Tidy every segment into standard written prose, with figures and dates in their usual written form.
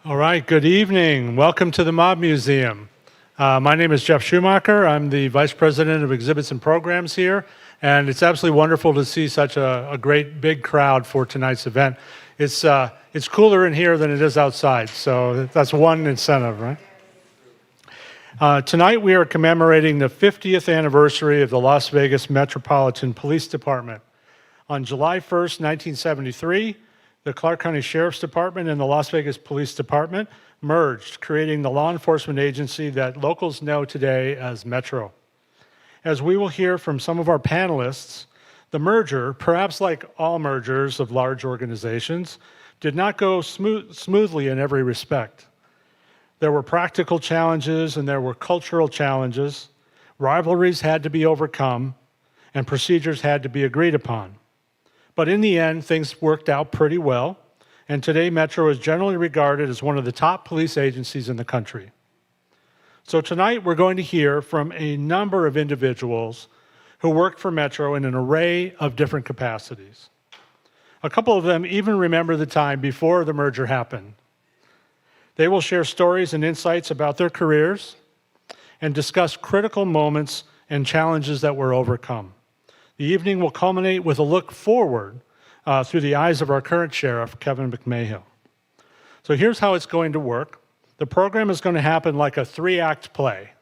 All right, good evening. Welcome to the Mob Museum. My name is Jeff Schumacher. I'm the Vice President of Exhibits and Programs here, and it's absolutely wonderful to see such a great big crowd for tonight's event. It's cooler in here than it is outside, so that's one incentive, right? Tonight we are commemorating the 50th anniversary of the Las Vegas Metropolitan Police Department. On July 1st, 1973, the Clark County Sheriff's Department and the Las Vegas Police Department merged, creating the law enforcement agency that locals know today as Metro. As we will hear from some of our panelists, the merger, perhaps like all mergers of large organizations, did not go smoothly in every respect. There were practical challenges and there were cultural challenges. Rivalries had to be overcome and procedures had to be agreed upon. But in the end, things worked out pretty well, and today Metro is generally regarded as one of the top police agencies in the country. So tonight we're going to hear from a number of individuals who worked for Metro in an array of different capacities. A couple of them even remember the time before the merger happened. They will share stories and insights about their careers and discuss critical moments and challenges that were overcome. The evening will culminate with a look forward through the eyes of our current sheriff, Kevin McMahill. So here's how it's going to work. The program is going to happen like a 3-act play,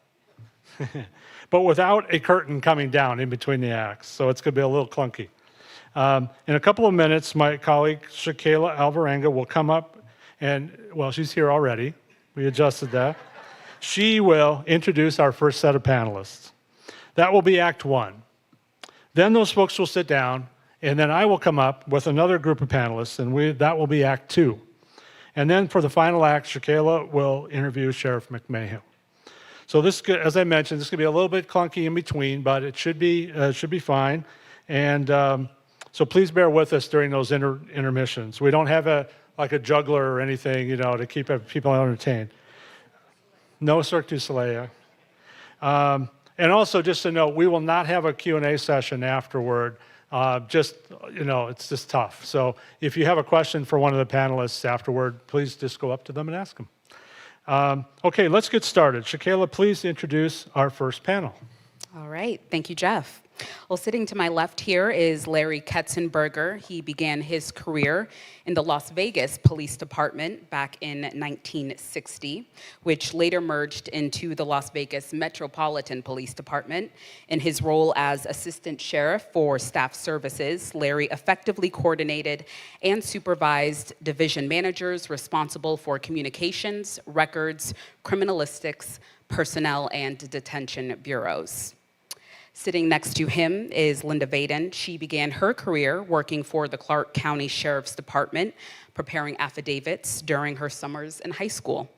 but without a curtain coming down in between the acts, so it's going to be a little clunky. In a couple of minutes, my colleague, Shakayla Alvarenga, will come up and, well, she's here already. We adjusted that. She will introduce our first set of panelists. That will be Act 1. Then those folks will sit down, and then I will come up with another group of panelists, and that will be Act 2. And then for the final act, Shakayla will interview Sheriff McMahill. So this, as I mentioned, this could be a little bit clunky in between, but it should be fine. And so please bear with us during those intermissions. We don't have a juggler or anything, to keep people entertained. No Cirque du Soleil. And also, just to note, we will not have a Q&A session afterward. It's just tough. So if you have a question for one of the panelists afterward, please just go up to them and ask them. Okay, let's get started. Shakayla, please introduce our first panel. All right. Thank you, Jeff. Well, sitting to my left here is Larry Ketzenberger. He began his career in the Las Vegas Police Department back in 1960, which later merged into the Las Vegas Metropolitan Police Department. In his role as Assistant Sheriff for Staff Services, Larry effectively coordinated and supervised division managers responsible for communications, records, criminalistics, personnel, and detention bureaus. Sitting next to him is Linda Vaden. She began her career working for the Clark County Sheriff's Department, preparing affidavits during her summers in high school.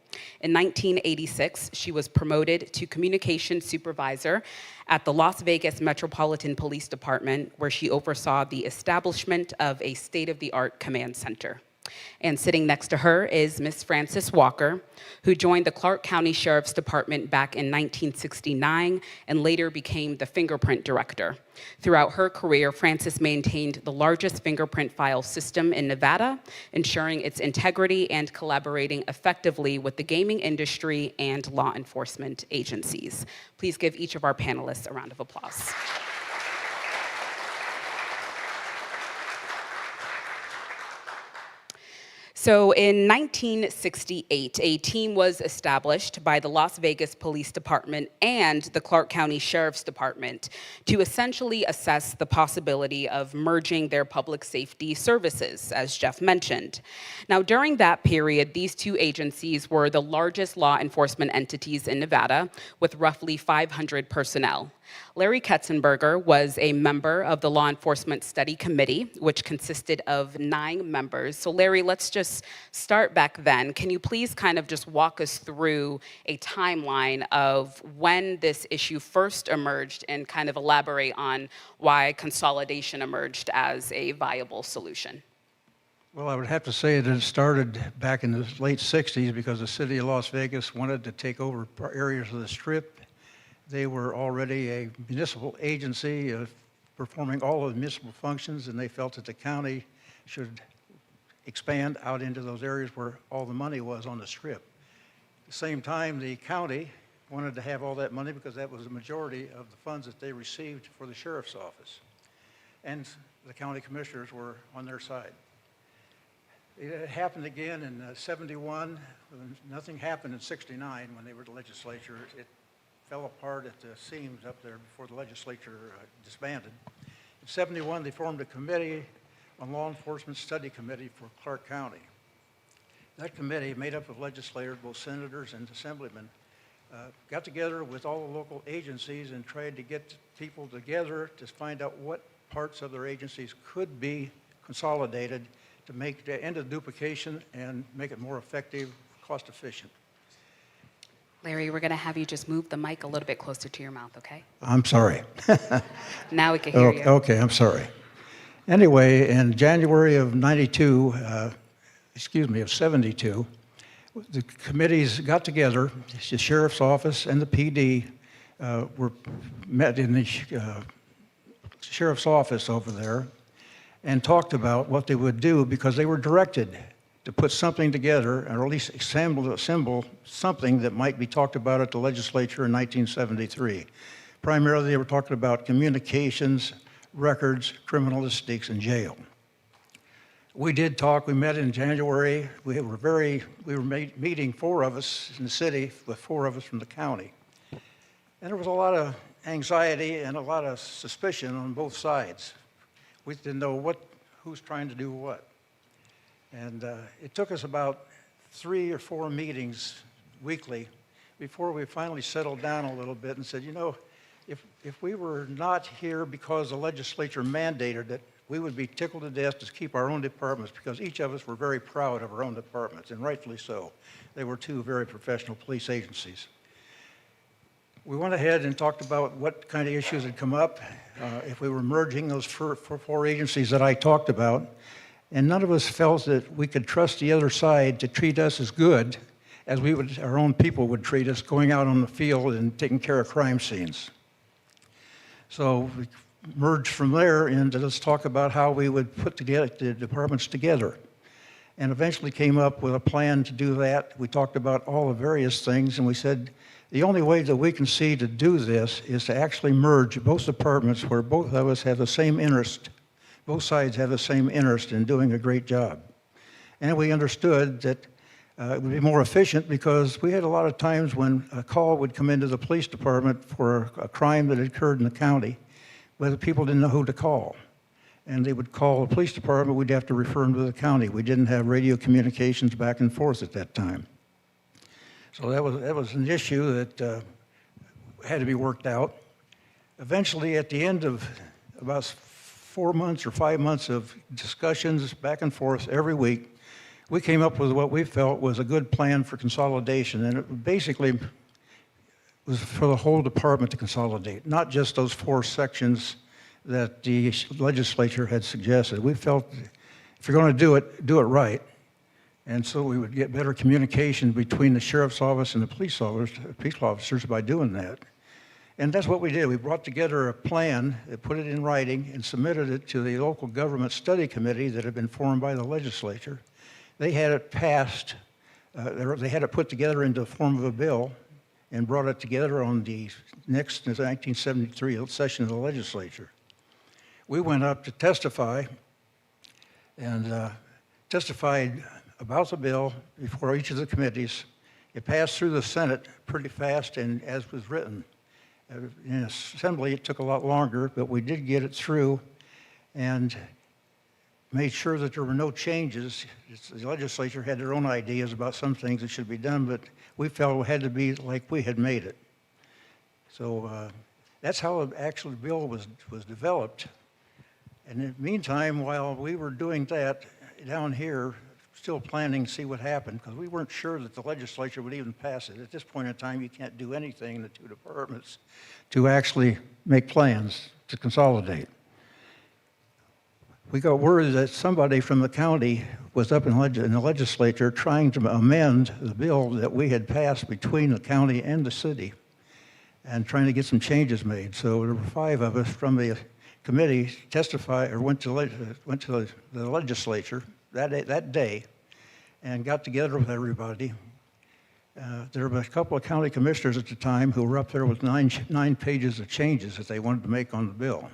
In 1986, she was promoted to communications supervisor at the Las Vegas Metropolitan Police Department, where she oversaw the establishment of a state-of-the-art command center. And sitting next to her is Miss Frances Walker, who joined the Clark County Sheriff's Department back in 1969 and later became the fingerprint director. Throughout her career, Frances maintained the largest fingerprint file system in Nevada, ensuring its integrity and collaborating effectively with the gaming industry and law enforcement agencies. Please give each of our panelists a round of applause. So in 1968, a team was established by the Las Vegas Police Department and the Clark County Sheriff's Department to essentially assess the possibility of merging their public safety services, as Jeff mentioned. Now, during that period, these two agencies were the largest law enforcement entities in Nevada, with roughly 500 personnel. Larry Ketzenberger was a member of the Law Enforcement Study Committee, which consisted of 9 members. So Larry, let's just start back then. Can you please kind of just walk us through a timeline of when this issue first emerged and kind of elaborate on why consolidation emerged as a viable solution? Well, I would have to say that it started back in the late 60s because the city of Las Vegas wanted to take over areas of the Strip. They were already a municipal agency performing all of the municipal functions, and they felt that the county should expand out into those areas where all the money was on the Strip. At the same time, the county wanted to have all that money because that was the majority of the funds that they received for the sheriff's office. And the county commissioners were on their side. It happened again in 71. Nothing happened in 69 when they were the legislature. It fell apart at the seams up there before the legislature disbanded. In 71, they formed a committee, a law enforcement study committee for Clark County. That committee, made up of legislators, both senators and assemblymen, got together with all the local agencies and tried to get people together to find out what parts of their agencies could be consolidated to end the duplication and make it more effective, cost efficient. Larry, we're going to have you just move the mic a little bit closer to your mouth, okay? I'm sorry. Now we can hear you. Okay, I'm sorry. Anyway, in January of 72, the committees got together, the sheriff's office and the PD were met in the sheriff's office over there and talked about what they would do because they were directed to put something together, or at least assemble something that might be talked about at the legislature in 1973. Primarily, they were talking about communications, records, criminalistics, and jail. We did talk. We met in January. We were meeting 4 of us in the city with 4 of us from the county. And there was a lot of anxiety and a lot of suspicion on both sides. We didn't know who's trying to do what. And it took us about 3 or 4 meetings weekly before we finally settled down a little bit and said, you know, if we were not here because the legislature mandated it, we would be tickled to death to keep our own departments because each of us were very proud of our own departments, and rightfully so. They were 2 very professional police agencies. We went ahead and talked about what kind of issues had come up, if we were merging those 4 agencies that I talked about, and none of us felt that we could trust the other side to treat us as good as our own people would treat us going out on the field and taking care of crime scenes. So we merged from there into let's talk about how we would put the departments together, and eventually came up with a plan to do that. We talked about all the various things, and we said the only way that we can see to do this is to actually merge both departments where both of us have the same interest. Both sides have the same interest in doing a great job. And we understood that it would be more efficient because we had a lot of times when a call would come into the police department for a crime that had occurred in the county, but the people didn't know who to call. And they would call the police department, we'd have to refer them to the county. We didn't have radio communications back and forth at that time. So that was an issue that had to be worked out. Eventually, at the end of about 4 months or 5 months of discussions back and forth every week, we came up with what we felt was a good plan for consolidation. And it basically was for the whole department to consolidate, not just those 4 sections that the legislature had suggested. We felt if you're going to do it right. And so we would get better communication between the sheriff's office and the police officers by doing that. And that's what we did. We brought together a plan, put it in writing, and submitted it to the local government study committee that had been formed by the legislature. They had it passed, they had it put together into the form of a bill and brought it together on the next 1973 session of the legislature. We went up to testify and testified about the bill before each of the committees. It passed through the Senate pretty fast and as was written. In Assembly, it took a lot longer, but we did get it through and made sure that there were no changes. The legislature had their own ideas about some things that should be done, but we felt it had to be like we had made it. So that's how the actual bill was developed. And in the meantime, while we were doing that down here, still planning to see what happened, because we weren't sure that the legislature would even pass it. At this point in time, you can't do anything in the 2 departments to actually make plans to consolidate. We got word that somebody from the county was up in the legislature trying to amend the bill that we had passed between the county and the city and trying to get some changes made. So there were 5 of us from the committee testified or went to the legislature that day and got together with everybody. There were a couple of county commissioners at the time who were up there with nine pages of changes that they wanted to make on the bill.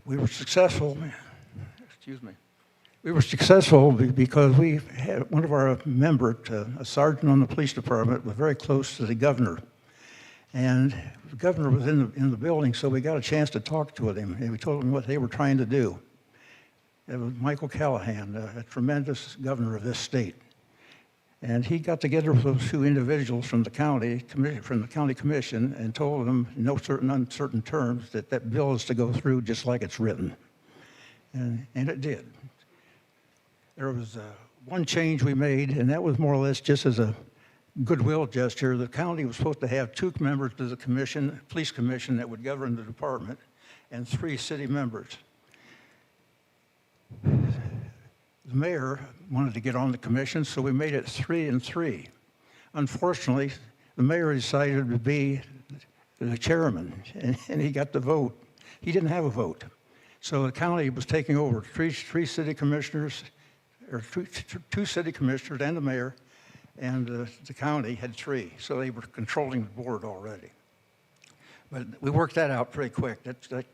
We were successful. Excuse me. We were successful because we had one of our members, a sergeant on the police department, was very close to the governor. And the governor was in the building, so we got a chance to talk to him, and we told him what they were trying to do. It was Michael Callahan, a tremendous governor of this state. And he got together with those two individuals from the county commission, and told them in no certain uncertain terms that that bill is to go through just like it's written. And it did. There was one change we made, and that was more or less just as a goodwill gesture. The county was supposed to have 2 members to the commission, police commission, that would govern the department, and 3 city members. The mayor wanted to get on the commission, so we made it 3 and 3. Unfortunately, the mayor decided to be the chairman, and he got the vote. He didn't have a vote. So the county was taking over three city commissioners, or 2 city commissioners and the mayor, and the county had 3. So they were controlling the board already. But we worked that out pretty quick. That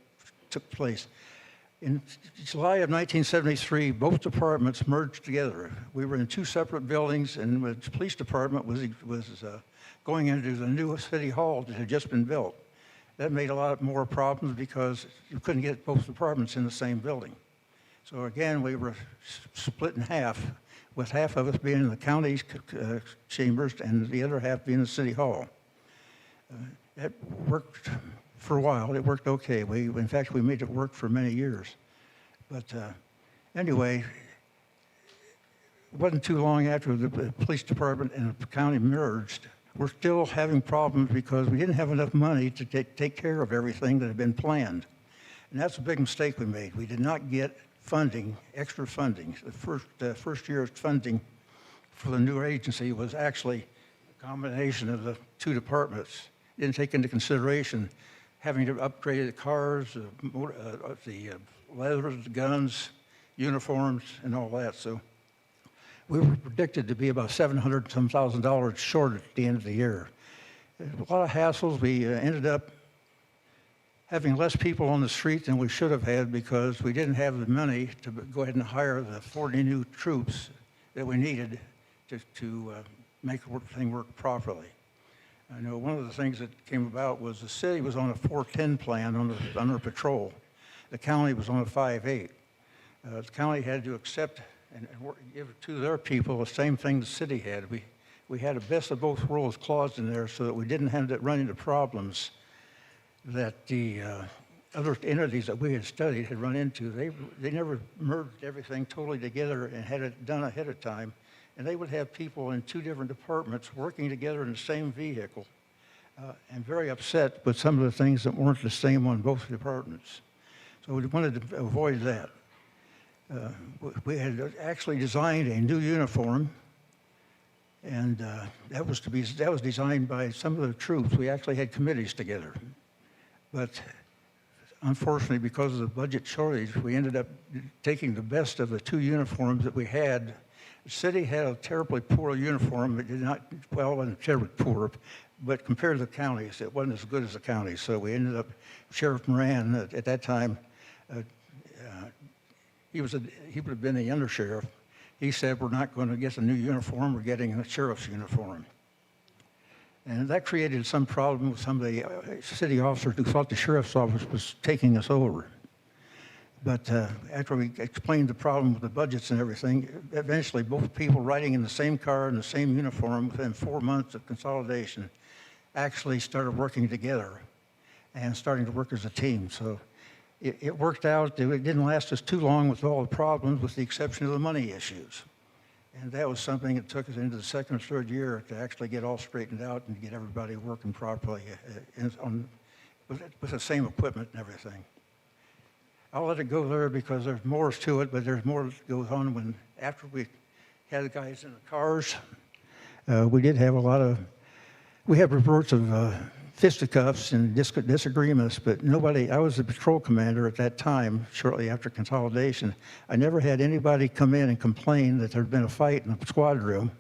took place. In July of 1973, both departments merged together. We were in 2 separate buildings, and the police department was going into the new city hall that had just been built. That made a lot more problems because you couldn't get both departments in the same building. So again, we were split in half, with half of us being in the county chambers and the other half being in the city hall. It worked for a while. It worked okay. In fact, we made it work for many years. But anyway, it wasn't too long after the police department and the county merged. We're still having problems because we didn't have enough money to take care of everything that had been planned. And that's a big mistake we made. We did not get funding, extra funding. The first year's funding for the new agency was actually a combination of the 2 departments. It didn't take into consideration having to upgrade the cars, the leather, the guns, uniforms, and all that. So we were predicted to be about $700,000 short at the end of the year. A lot of hassles. We ended up having less people on the street than we should have had because we didn't have the money to go ahead and hire the 40 new troops that we needed to make the thing work properly. I know one of the things that came about was the city was on a 410 plan under patrol. The county was on a 5-8. The county had to accept and give to their people the same thing the city had. We had a best of both worlds clause in there so that we didn't have to run into problems that the other entities that we had studied had run into. They never merged everything totally together and had it done ahead of time. And they would have people in 2 different departments working together in the same vehicle and very upset with some of the things that weren't the same on both departments. So we wanted to avoid that. We had actually designed a new uniform, and that was designed by some of the troops. We actually had committees together. But unfortunately, because of the budget shortage, we ended up taking the best of the 2 uniforms that we had. The city had a terribly poor uniform. It did not, well, it wasn't terribly poor, but compared to the counties, it wasn't as good as the counties. So we ended up, Sheriff Moran at that time, he would have been the undersheriff. He said, we're not going to get a new uniform, we're getting a sheriff's uniform. And that created some problem with some of the city officers who thought the sheriff's office was taking us over. But after we explained the problem with the budgets and everything, eventually both people riding in the same car in the same uniform within 4 months of consolidation actually started working together and starting to work as a team. So it worked out. It didn't last us too long with all the problems, with the exception of the money issues. And that was something that took us into the 2nd or 3rd year to actually get all straightened out and get everybody working properly with the same equipment and everything. I'll let it go there because there's more to it, but there's more that goes on after we had the guys in the cars. We did have we had reports of fisticuffs and disagreements, but nobody, I was the patrol commander at that time, shortly after consolidation. I never had anybody come in and complain that there'd been a fight in the squad room.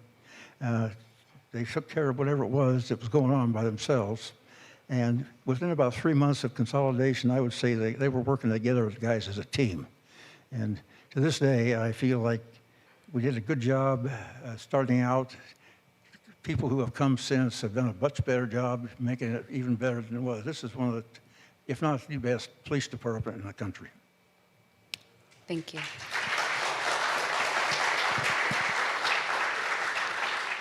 They took care of whatever it was that was going on by themselves. And within about 3 months of consolidation, I would say they were working together with the guys as a team. And to this day, I feel like we did a good job starting out. People who have come since have done a much better job making it even better than it was. This is one of the, if not the best, police department in the country. Thank you.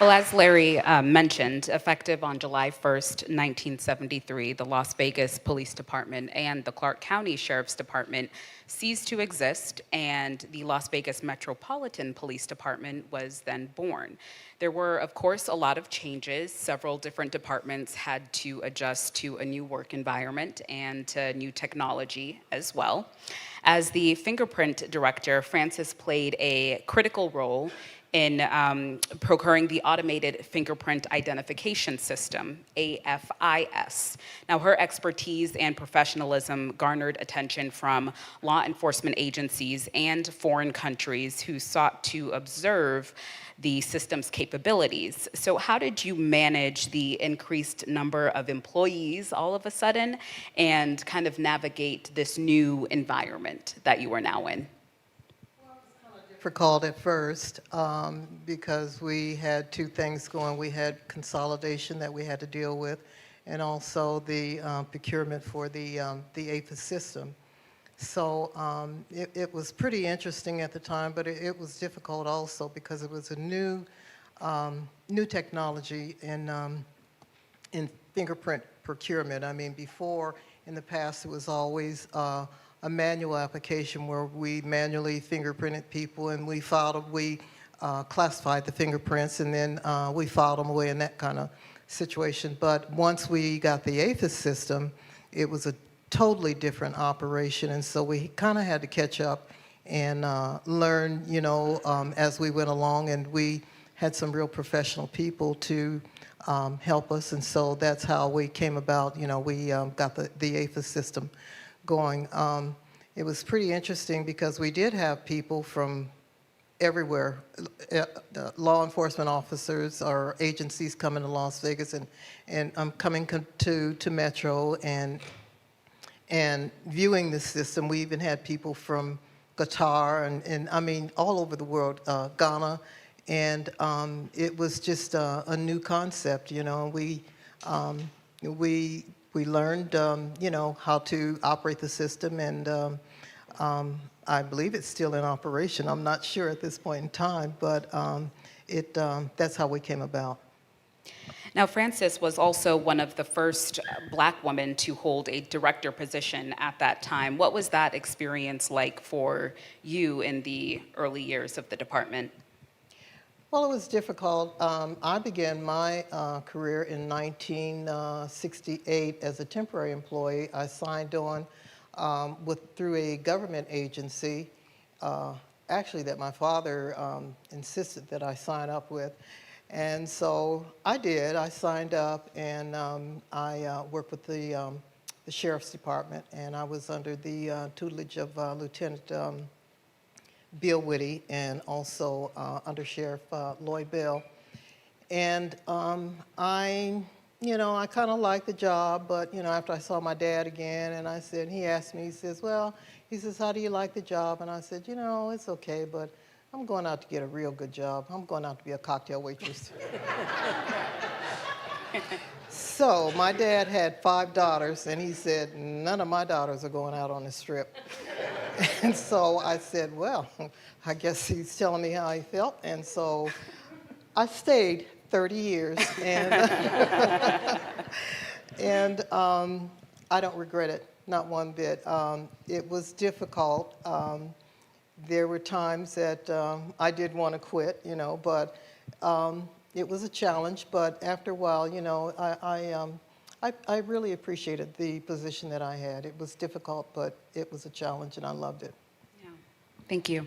Well, as Larry mentioned, effective on July 1st, 1973, the Las Vegas Police Department and the Clark County Sheriff's Department ceased to exist, and the Las Vegas Metropolitan Police Department was then born. There were, of course, a lot of changes. Several different departments had to adjust to a new work environment and to new technology as well. As the fingerprint director, Frances played a critical role in procuring the automated fingerprint identification system, AFIS. Now, her expertise and professionalism garnered attention from law enforcement agencies and foreign countries who sought to observe the system's capabilities. So how did you manage the increased number of employees all of a sudden and kind of navigate this new environment that you are now in? Difficult at first because we had two things going. We had consolidation that we had to deal with, and also the procurement for the APHIS system. So it was pretty interesting at the time, but it was difficult also because it was a new technology in fingerprint procurement. I mean, before in the past it was always a manual application where we manually fingerprinted people, and we classified the fingerprints, and then we filed them away in that kind of situation. But once we got the APHIS system, it was a totally different operation, and so we kind of had to catch up and learn, as we went along, and we had some real professional people to help us, and so that's how we came about. We got the APHIS system going. It was pretty interesting because we did have people from everywhere, law enforcement officers or agencies coming to Las Vegas and coming to Metro and viewing the system. We even had people from Qatar and I mean all over the world, Ghana, and it was just a new concept. We learned, how to operate the system, and I believe it's still in operation. I'm not sure at this point in time, but that's how we came about. Now, Frances was also one of the first Black women to hold a director position at that time. What was that experience like for you in the early years of the department? Well, it was difficult. I began my career in 1968 as a temporary employee. I signed on through a government agency, actually that my father insisted that I sign up with. And so I did. I signed up, and I worked with the Sheriff's Department, and I was under the tutelage of Lieutenant Bill Whitty, and also Under Sheriff Lloyd Bell. And I kind of liked the job, but after I saw my dad again, and he asked me, he says, how do you like the job? And I said, it's okay, but I'm going out to get a real good job. I'm going out to be a cocktail waitress. So my dad had 5 daughters, and he said, none of my daughters are going out on the strip. And so I said, well, I guess he's telling me how he felt. And so I stayed 30 years, and I don't regret it, not one bit. It was difficult. There were times that I did want to quit, but it was a challenge. But after a while, I really appreciated the position that I had. It was difficult, but it was a challenge, and I loved it. Yeah. Thank you.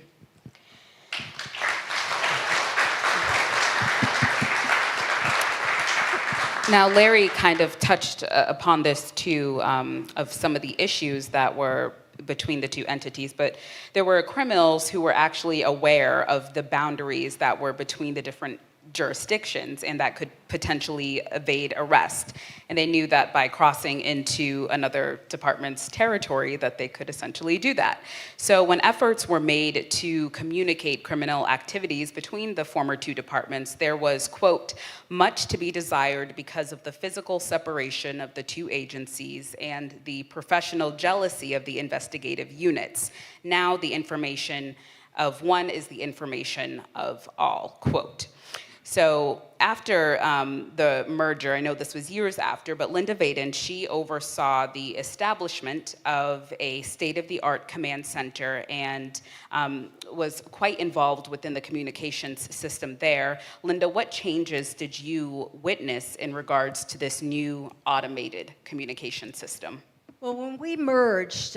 Now, Larry kind of touched upon this too, of some of the issues that were between the two entities, but there were criminals who were actually aware of the boundaries that were between the different jurisdictions and that could potentially evade arrest. And they knew that by crossing into another department's territory that they could essentially do that. So when efforts were made to communicate criminal activities between the former two departments, there was, quote, much to be desired because of the physical separation of the two agencies and the professional jealousy of the investigative units. Now the information of one is the information of all, quote. So after the merger, I know this was years after, but Linda Vaden, she oversaw the establishment of a state-of-the-art command center and was quite involved within the communications system there. Linda, what changes did you witness in regards to this new automated communication system? Well, when we merged,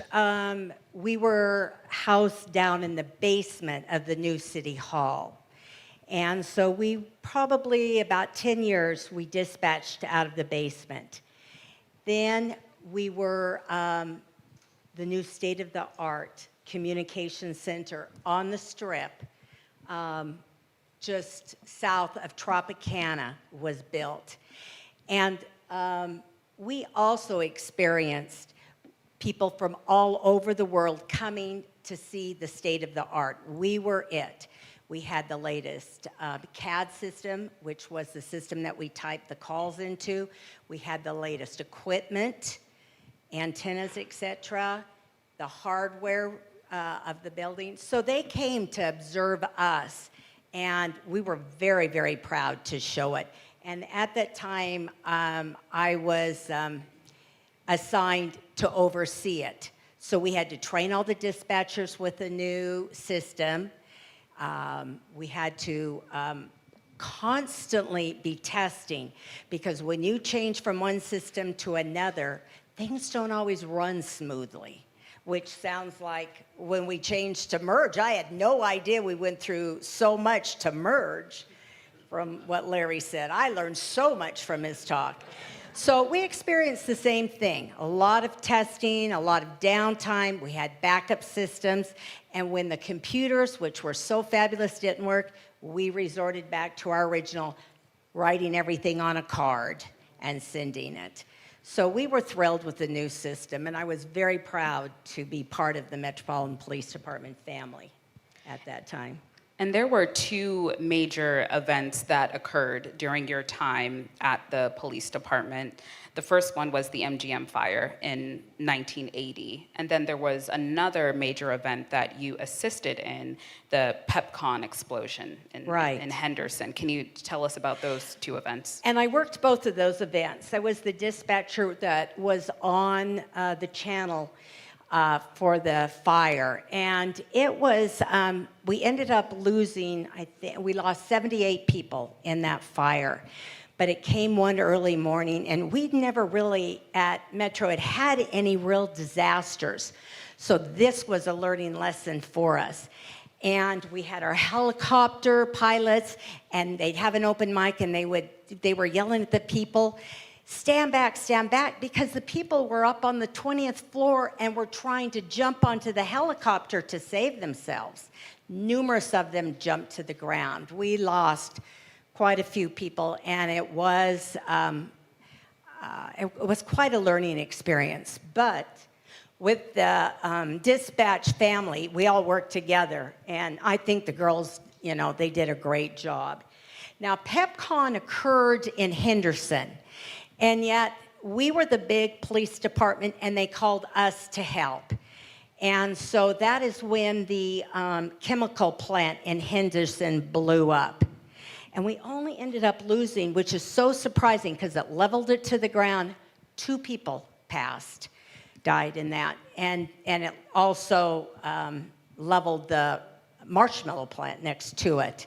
we were housed down in the basement of the new city hall. And so we probably, about 10 years, we dispatched out of the basement. Then we were the new state-of-the-art communication center on the Strip, just south of Tropicana was built. And we also experienced people from all over the world coming to see the state-of-the-art. We were it. We had the latest CAD system, which was the system that we typed the calls into. We had the latest equipment, antennas, etc., the hardware of the building. So they came to observe us, and we were very, very proud to show it. And at that time, I was assigned to oversee it. So we had to train all the dispatchers with the new system. We had to constantly be testing, because when you change from one system to another, things don't always run smoothly, which sounds like when we changed to merge, I had no idea we went through so much to merge from what Larry said. I learned so much from his talk. So we experienced the same thing, a lot of testing, a lot of downtime. We had backup systems, and when the computers, which were so fabulous, didn't work, we resorted back to our original, writing everything on a card and sending it. So we were thrilled with the new system, and I was very proud to be part of the Metropolitan Police Department family at that time. And there were two major events that occurred during your time at the police department. The first one was the MGM fire in 1980. And then there was another major event that you assisted in, the PepCon explosion in Henderson. Can you tell us about those two events? And I worked both of those events. I was the dispatcher that was on the channel for the fire. And it was, we ended up losing, we lost 78 people in that fire. But it came one early morning, and we'd never really, at Metro, had any real disasters. So this was a learning lesson for us. And we had our helicopter pilots, and they'd have an open mic, and they were yelling at the people, stand back, because the people were up on the 20th floor and were trying to jump onto the helicopter to save themselves. Numerous of them jumped to the ground. We lost quite a few people, and it was quite a learning experience. But with the dispatch family, we all worked together, and I think the girls, they did a great job. Now, PepCon occurred in Henderson, and yet we were the big police department, and they called us to help. And so that is when the chemical plant in Henderson blew up. And we only ended up losing, which is so surprising because it leveled it to the ground. 2 people died in that. And it also leveled the marshmallow plant next to it.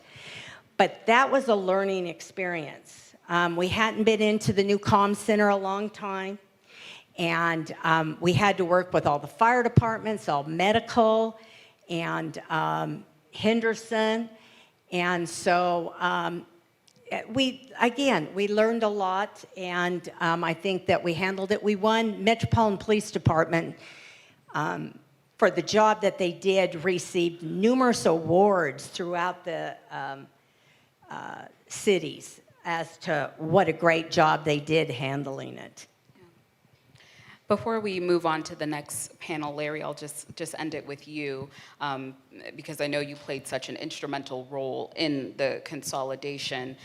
But that was a learning experience. We hadn't been into the new comm center a long time. And we had to work with all the fire departments, all medical, and Henderson. And so we learned a lot, and I think that we handled it. We won. Metropolitan Police Department, for the job that they did, received numerous awards throughout the cities as to what a great job they did handling it. Before we move on to the next panel, Larry, I'll just end it with you, because I know you played such an instrumental role in the consolidation.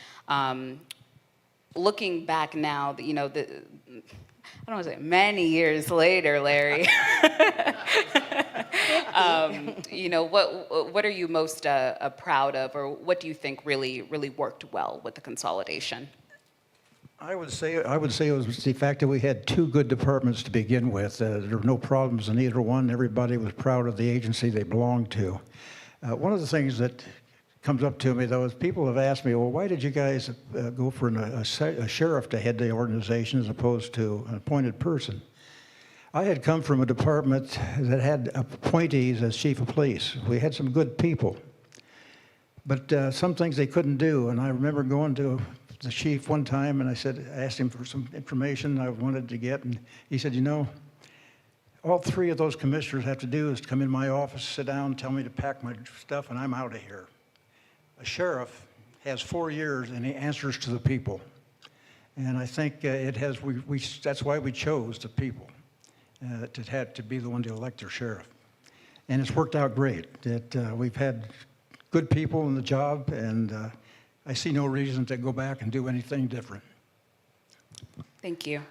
Looking back now, you know, I don't want to say many years later, Larry. You know, what are you most proud of, or what do you think really worked well with the consolidation? I would say it was the fact that we had two good departments to begin with. There were no problems in either one. Everybody was proud of the agency they belonged to. One of the things that comes up to me, though, is people have asked me, well, why did you guys go for a sheriff to head the organization as opposed to an appointed person? I had come from a department that had appointees as chief of police. We had some good people, but some things they couldn't do. And I remember going to the chief one time, and I asked him for some information I wanted to get, and he said, you know, all three of those commissioners have to do is come in my office, sit down, tell me to pack my stuff, and I'm out of here. A sheriff has 4 years, and he answers to the people. And I think that's why we chose the people to be the one to elect their sheriff. And it's worked out great. We've had good people in the job, and I see no reason to go back and do anything different. Thank you.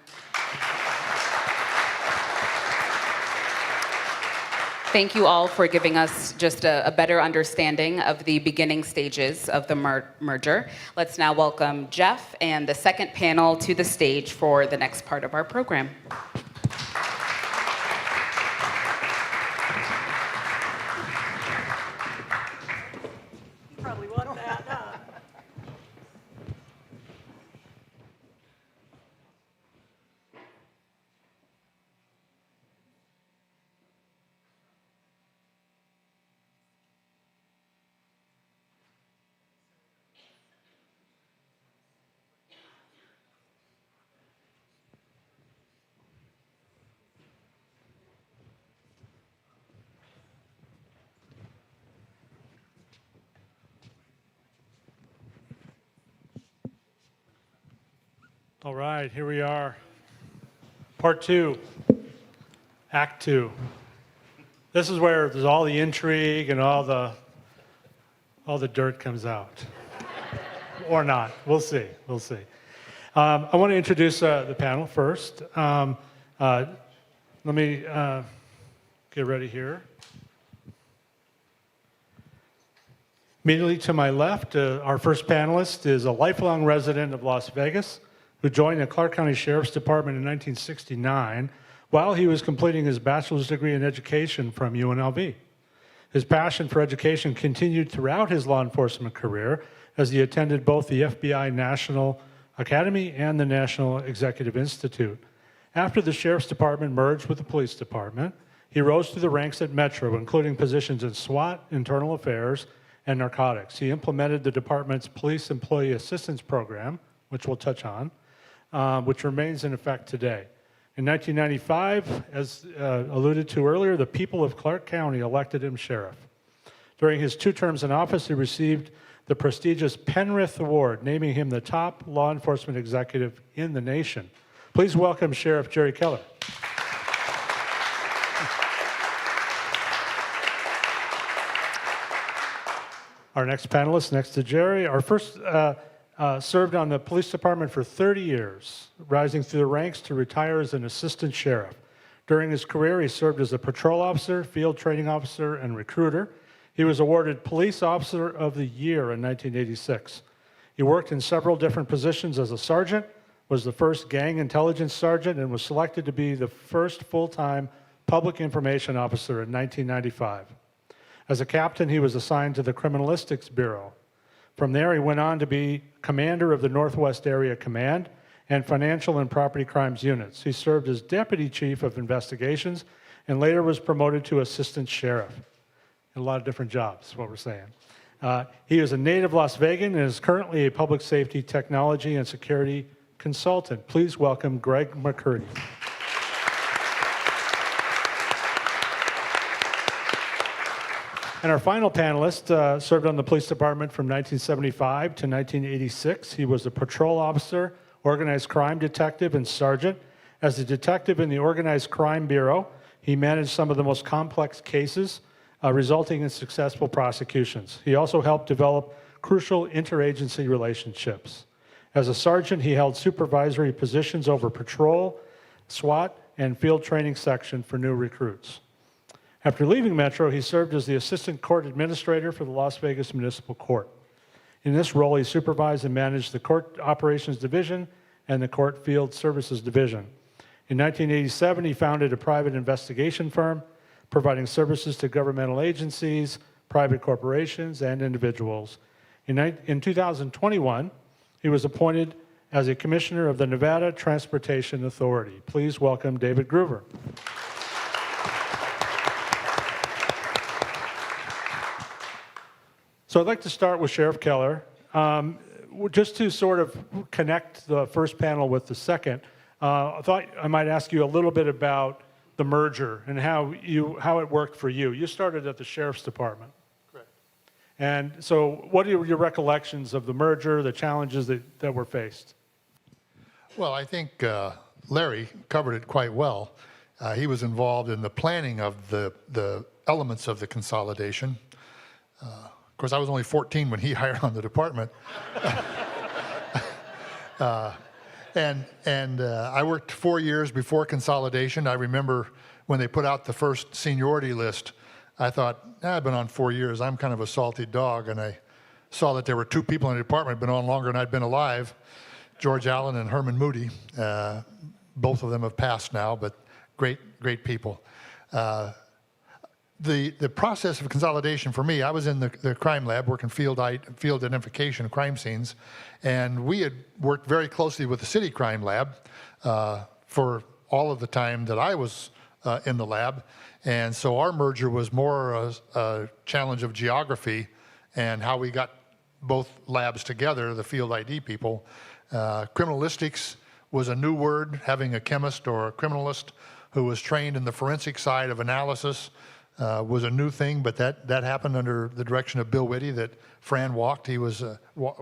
Thank you all for giving us just a better understanding of the beginning stages of the merger. Let's now welcome Jeff and the second panel to the stage for the next part of our program. Probably want that, huh? All right, here we are. Part 2, Act 2. This is where there's all the intrigue and all the dirt comes out. Or not. We'll see. We'll see. I want to introduce the panel first. Let me get ready here. Immediately to my left, our first panelist is a lifelong resident of Las Vegas who joined the Clark County Sheriff's Department in 1969 while he was completing his bachelor's degree in education from UNLV. His passion for education continued throughout his law enforcement career as he attended both the FBI National Academy and the National Executive Institute. After the Sheriff's Department merged with the Police Department, he rose through the ranks at Metro, including positions in SWAT, Internal Affairs, and Narcotics. He implemented the department's Police Employee Assistance Program, which we'll touch on, which remains in effect today. In 1995, as alluded to earlier, the people of Clark County elected him sheriff. During his 2 terms in office, he received the prestigious Penrith Award, naming him the top law enforcement executive in the nation. Please welcome Sheriff Jerry Keller. Our next panelist, next to Jerry, our first served on the police department for 30 years, rising through the ranks to retire as an assistant sheriff. During his career, he served as a patrol officer, field training officer, and recruiter. He was awarded Police Officer of the Year in 1986. He worked in several different positions as a sergeant, was the first gang intelligence sergeant, and was selected to be the first full-time public information officer in 1995. As a captain, he was assigned to the Criminalistics Bureau. From there, he went on to be commander of the Northwest Area Command and Financial and Property Crimes Units. He served as Deputy Chief of Investigations and later was promoted to Assistant Sheriff. A lot of different jobs, is what we're saying. He is a native Las Vegan and is currently a public safety technology and security consultant. Please welcome Greg McCurdy. And our final panelist served on the police department from 1975 to 1986. He was a patrol officer, organized crime detective, and sergeant. As a detective in the Organized Crime Bureau, he managed some of the most complex cases, resulting in successful prosecutions. He also helped develop crucial interagency relationships. As a sergeant, he held supervisory positions over patrol, SWAT, and field training section for new recruits. After leaving Metro, he served as the assistant court administrator for the Las Vegas Municipal Court. In this role, he supervised and managed the court operations division and the court field services division. In 1987, he founded a private investigation firm, providing services to governmental agencies, private corporations, and individuals. In 2021, he was appointed as a commissioner of the Nevada Transportation Authority. Please welcome David Groover. So I'd like to start with Sheriff Keller. Just to sort of connect the first panel with the second, I thought I might ask you a little bit about the merger and how it worked for you. You started at the Sheriff's Department. Correct. And so what are your recollections of the merger, the challenges that were faced? Well, I think Larry covered it quite well. He was involved in the planning of the elements of the consolidation. Of course, I was only 14 when he hired on the department. And I worked 4 years before consolidation. I remember when they put out the first seniority list, I thought, I've been on 4 years. I'm kind of a salty dog. And I saw that there were 2 people in the department who'd been on longer than I'd been alive, George Allen and Herman Moody. Both of them have passed now, but great people. The process of consolidation for me, I was in the crime lab working field identification of crime scenes, and we had worked very closely with the city crime lab for all of the time that I was in the lab. And so our merger was more a challenge of geography and how we got both labs together, the field ID people. Criminalistics was a new word, having a chemist or a criminalist who was trained in the forensic side of analysis. Was a new thing, but that happened under the direction of Bill Whitty that Fran walked. He was,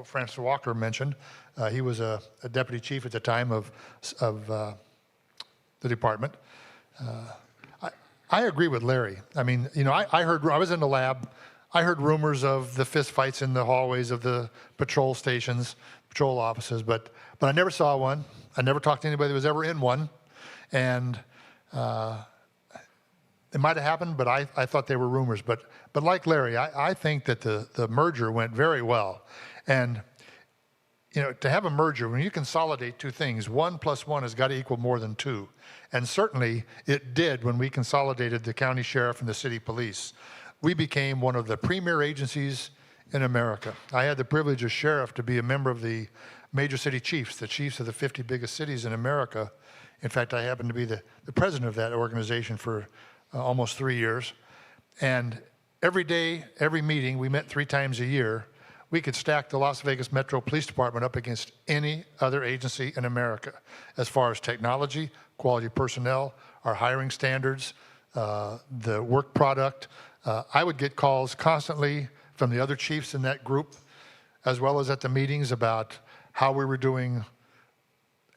Francis Walker mentioned, he was a deputy chief at the time of the department. I agree with Larry. I mean, you know, I was in the lab, I heard rumors of the fist fights in the hallways of the patrol stations, patrol offices, but I never saw one. I never talked to anybody that was ever in one. And it might have happened, but I thought they were rumors. But like Larry, I think that the merger went very well. And, you know, to have a merger, when you consolidate 2 things, 1 + 1 has got to equal more than 2. And certainly it did when we consolidated the county sheriff and the city police. We became one of the premier agencies in America. I had the privilege as sheriff to be a member of the major city chiefs, the chiefs of the 50 biggest cities in America. In fact, I happened to be the president of that organization for almost 3 years. And every day, every meeting, we met 3 times a year. We could stack the Las Vegas Metro Police Department up against any other agency in America as far as technology, quality personnel, our hiring standards, the work product. I would get calls constantly from the other chiefs in that group, as well as at the meetings about how we were doing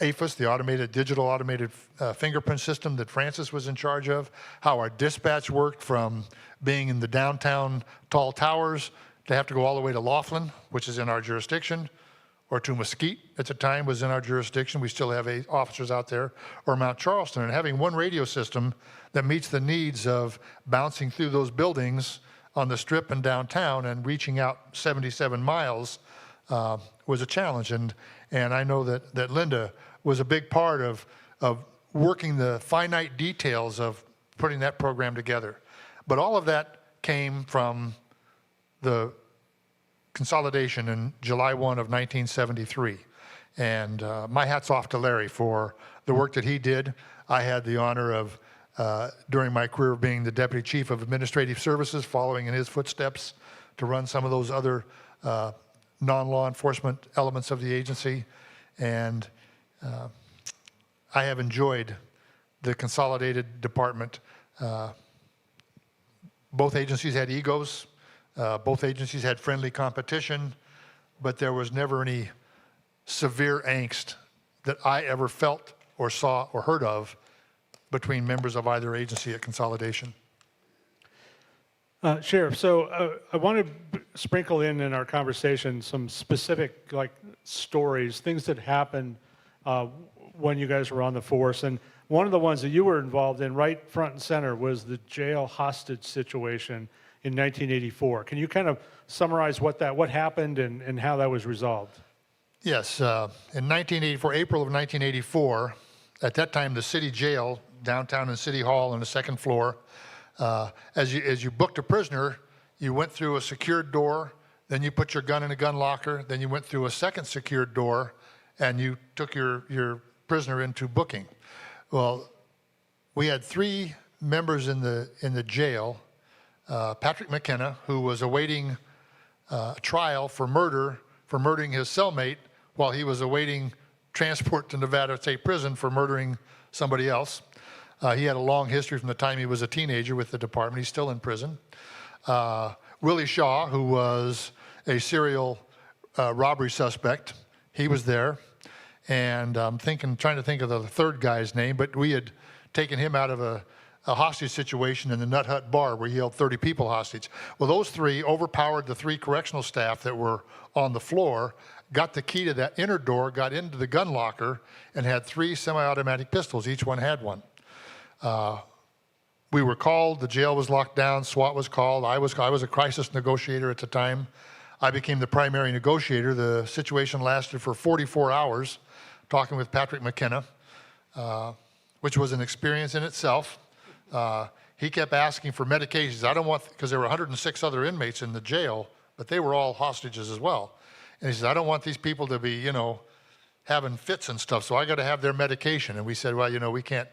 AFIS, the digital automated fingerprint system that Francis was in charge of, how our dispatch worked from being in the downtown tall towers to have to go all the way to Laughlin, which is in our jurisdiction, or to Mesquite at the time was in our jurisdiction. We still have 8 officers out there, or Mount Charleston, and having one radio system that meets the needs of bouncing through those buildings on the strip and downtown and reaching out 77 miles was a challenge. And I know that Linda was a big part of working the finite details of putting that program together. But all of that came from the consolidation in July 1 of 1973. And my hat's off to Larry for the work that he did. I had the honor of, during my career, being the Deputy Chief of Administrative Services, following in his footsteps to run some of those other non-law enforcement elements of the agency. And I have enjoyed the consolidated department. Both agencies had egos. Both agencies had friendly competition, but there was never any severe angst that I ever felt or saw or heard of between members of either agency at consolidation. Sheriff, so I want to sprinkle in our conversation some specific stories, things that happened when you guys were on the force. And one of the ones that you were involved in right front and center was the jail hostage situation in 1984. Can you kind of summarize what happened and how that was resolved? Yes, in 1984, April of 1984, at that time the city jail downtown in City Hall on the second floor, as you booked a prisoner, you went through a secured door, then you put your gun in a gun locker, then you went through a second secured door, and you took your prisoner into booking. Well, we had 3 members in the jail. Patrick McKenna, who was awaiting trial for murdering his cellmate while he was awaiting transport to Nevada State Prison for murdering somebody else. He had a long history from the time he was a teenager with the department. He's still in prison. Willie Shaw, who was a serial robbery suspect, he was there. And I'm trying to think of the third guy's name, but we had taken him out of a hostage situation in the Nut Hut bar where he held 30 people hostage. Well, those 3 overpowered the 3 correctional staff that were on the floor, got the key to that inner door, got into the gun locker, and had 3 semi-automatic pistols. Each one had one. We were called, the jail was locked down, SWAT was called. I was a crisis negotiator at the time. I became the primary negotiator. The situation lasted for 44 hours, talking with Patrick McKenna, which was an experience in itself. He kept asking for medications. I don't want, because there were 106 other inmates in the jail, but they were all hostages as well. And he said, I don't want these people to be, having fits and stuff, so I got to have their medication. And we said, well, we can't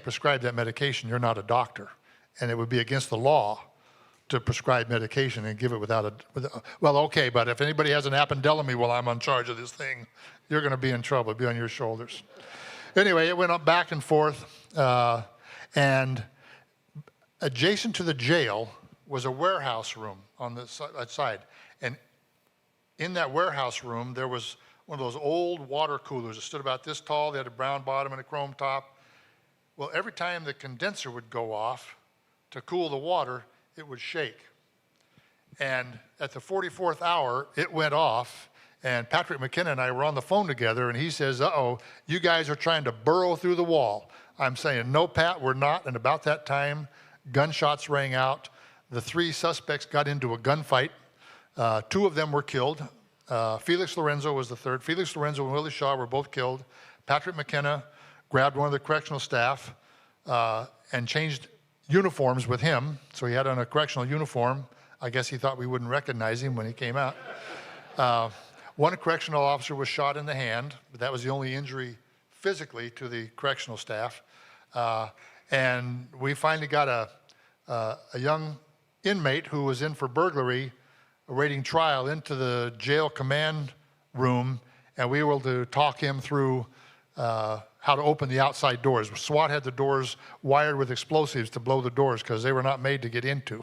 prescribe that medication. You're not a doctor. And it would be against the law to prescribe medication and give it well, okay, but if anybody has an appendectomy while I'm in charge of this thing, you're going to be in trouble. It'll be on your shoulders. Anyway, it went up back and forth. And adjacent to the jail was a warehouse room on the side. And in that warehouse room, there was one of those old water coolers that stood about this tall. They had a brown bottom and a chrome top. Well, every time the condenser would go off to cool the water, it would shake. And at the 44th hour, it went off. And Patrick McKenna and I were on the phone together, and he says, uh-oh, you guys are trying to burrow through the wall. I'm saying, no, Pat, we're not. And about that time, gunshots rang out. The 3 suspects got into a gunfight. 2 of them were killed. Felix Lorenzo was the third. Felix Lorenzo and Willie Shaw were both killed. Patrick McKenna grabbed one of the correctional staff and changed uniforms with him. So he had on a correctional uniform. I guess he thought we wouldn't recognize him when he came out. One correctional officer was shot in the hand, but that was the only injury physically to the correctional staff. And we finally got a young inmate who was in for burglary, awaiting trial, into the jail command room, and we were able to talk him through how to open the outside doors. SWAT had the doors wired with explosives to blow the doors because they were not made to get into.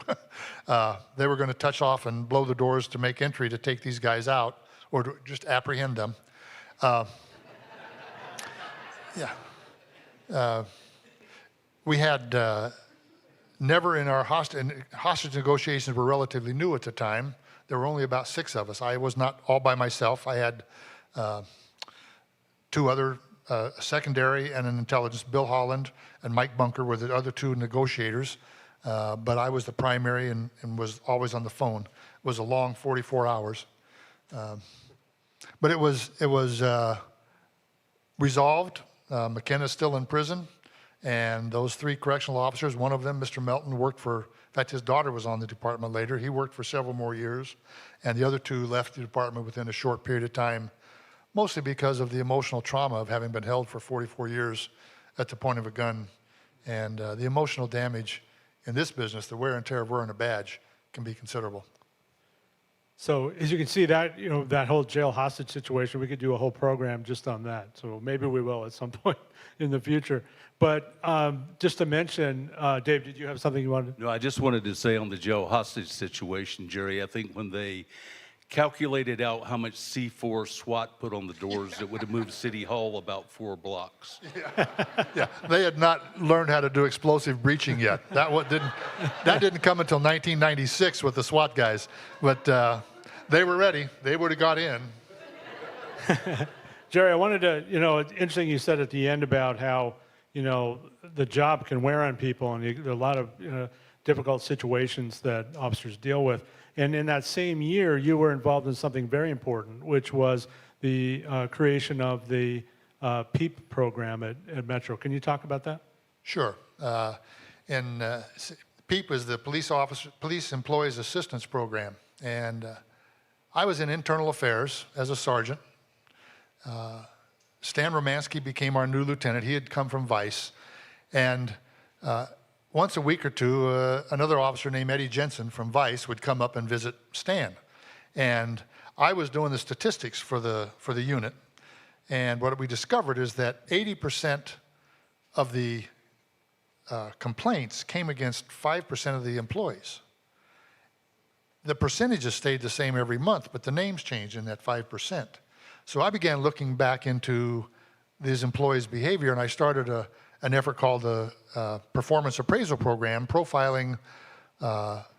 They were going to touch off and blow the doors to make entry to take these guys out or to just apprehend them. We had never in our hostage negotiations were relatively new at the time. There were only about 6 of us. I was not all by myself. I had 2 other secondary and an intelligence. Bill Holland and Mike Bunker were the other 2 negotiators, but I was the primary and was always on the phone. It was a long 44 hours. But it was resolved. McKenna's still in prison, and those 3 correctional officers, one of them, Mr. Melton, worked for, in fact, his daughter was on the department later. He worked for several more years, and the other 2 left the department within a short period of time, mostly because of the emotional trauma of having been held for 44 years at the point of a gun. And the emotional damage in this business, the wear and tear of wearing a badge, can be considerable. So as you can see, that that whole jail hostage situation, we could do a whole program just on that. So maybe we will at some point in the future. But just to mention, Dave, did you have something you wanted? No, I just wanted to say on the jail hostage situation, Jerry, I think when they calculated out how much C4 SWAT put on the doors, it would have moved City Hall about 4 blocks. Yeah, they had not learned how to do explosive breaching yet. That didn't come until 1996 with the SWAT guys. But they were ready. They would have got in. Jerry, I wanted to, it's interesting you said at the end about how, the job can wear on people, and there are a lot of difficult situations that officers deal with. And in that same year, you were involved in something very important, which was the creation of the PEEP program at Metro. Can you talk about that? Sure. PEEP is the Police Employees Assistance Program. And I was in internal affairs as a sergeant. Stan Romansky became our new lieutenant. He had come from Vice. And once a week or two, another officer named Eddie Jensen from Vice would come up and visit Stan. And I was doing the statistics for the unit. And what we discovered is that 80% of the complaints came against 5% of the employees. The percentages stayed the same every month, but the names changed in that 5%. So I began looking back into these employees' behavior, and I started an effort called the Performance Appraisal Program, profiling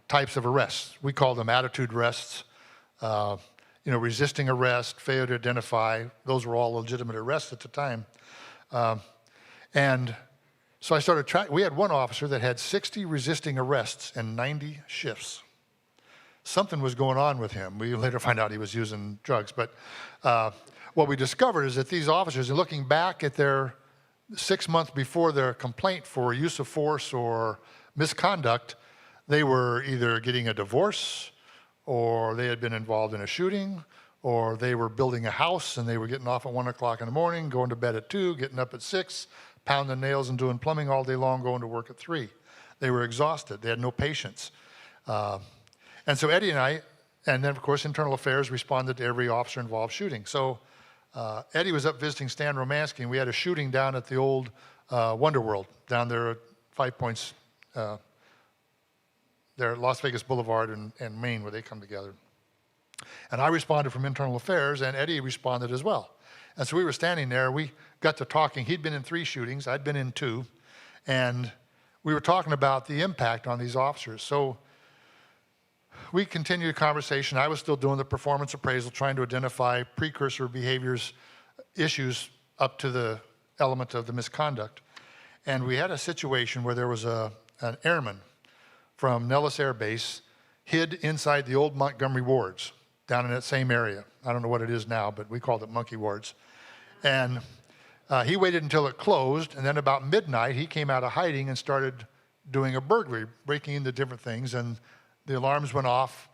types of arrests. We call them attitude arrests, resisting arrest, failure to identify. Those were all legitimate arrests at the time. And so I started tracking. We had one officer that had 60 resisting arrests and 90 shifts. Something was going on with him. We later find out he was using drugs. But what we discovered is that these officers, looking back at their 6 months before their complaint for use of force or misconduct, they were either getting a divorce, or they had been involved in a shooting, or they were building a house and they were getting off at 1 o'clock in the morning, going to bed at 2, getting up at 6, pounding nails and doing plumbing all day long, going to work at 3. They were exhausted. They had no patience. And so Eddie and I, and then of course Internal Affairs responded to every officer involved shooting. So Eddie was up visiting Stan Romansky, and we had a shooting down at the old Wonder World down there at 5 Points, there at Las Vegas Boulevard and Maine, where they come together. And I responded from Internal Affairs, and Eddie responded as well. And so we were standing there. We got to talking. He'd been in 3 shootings. I'd been in 2. And we were talking about the impact on these officers. So we continued the conversation. I was still doing the performance appraisal, trying to identify precursor behaviors, issues up to the element of the misconduct. And we had a situation where there was an airman from Nellis Air Base hid inside the old Montgomery wards down in that same area. I don't know what it is now, but we called it monkey wards. And he waited until it closed, and then about midnight, he came out of hiding and started doing a burglary, breaking into different things, and the alarms went off.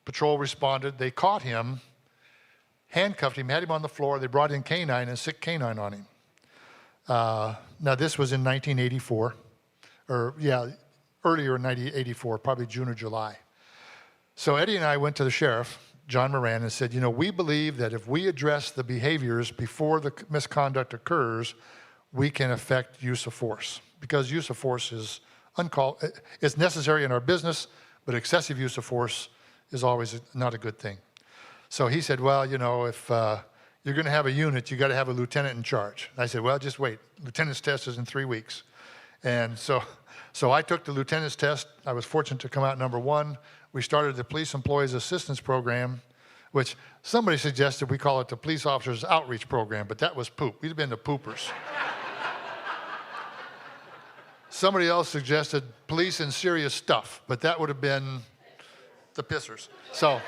Patrol responded. They caught him, handcuffed him, had him on the floor. They brought in canine and sick canine on him. Now, this was in 1984, earlier in 1984, probably June or July. So Eddie and I went to the sheriff, John Moran, and said, we believe that if we address the behaviors before the misconduct occurs, we can affect use of force. Because use of force is it's necessary in our business, but excessive use of force is always not a good thing. So he said, well, if you're going to have a unit, you got to have a lieutenant in charge. I said, well, just wait. Lieutenant's test is in 3 weeks. And so I took the lieutenant's test. I was fortunate to come out number 1. We started the Police Employees Assistance Program, which somebody suggested we call it the Police Officers Outreach Program, but that was poop. We'd have been the poopers. Somebody else suggested police and serious stuff, but that would have been the pissers. So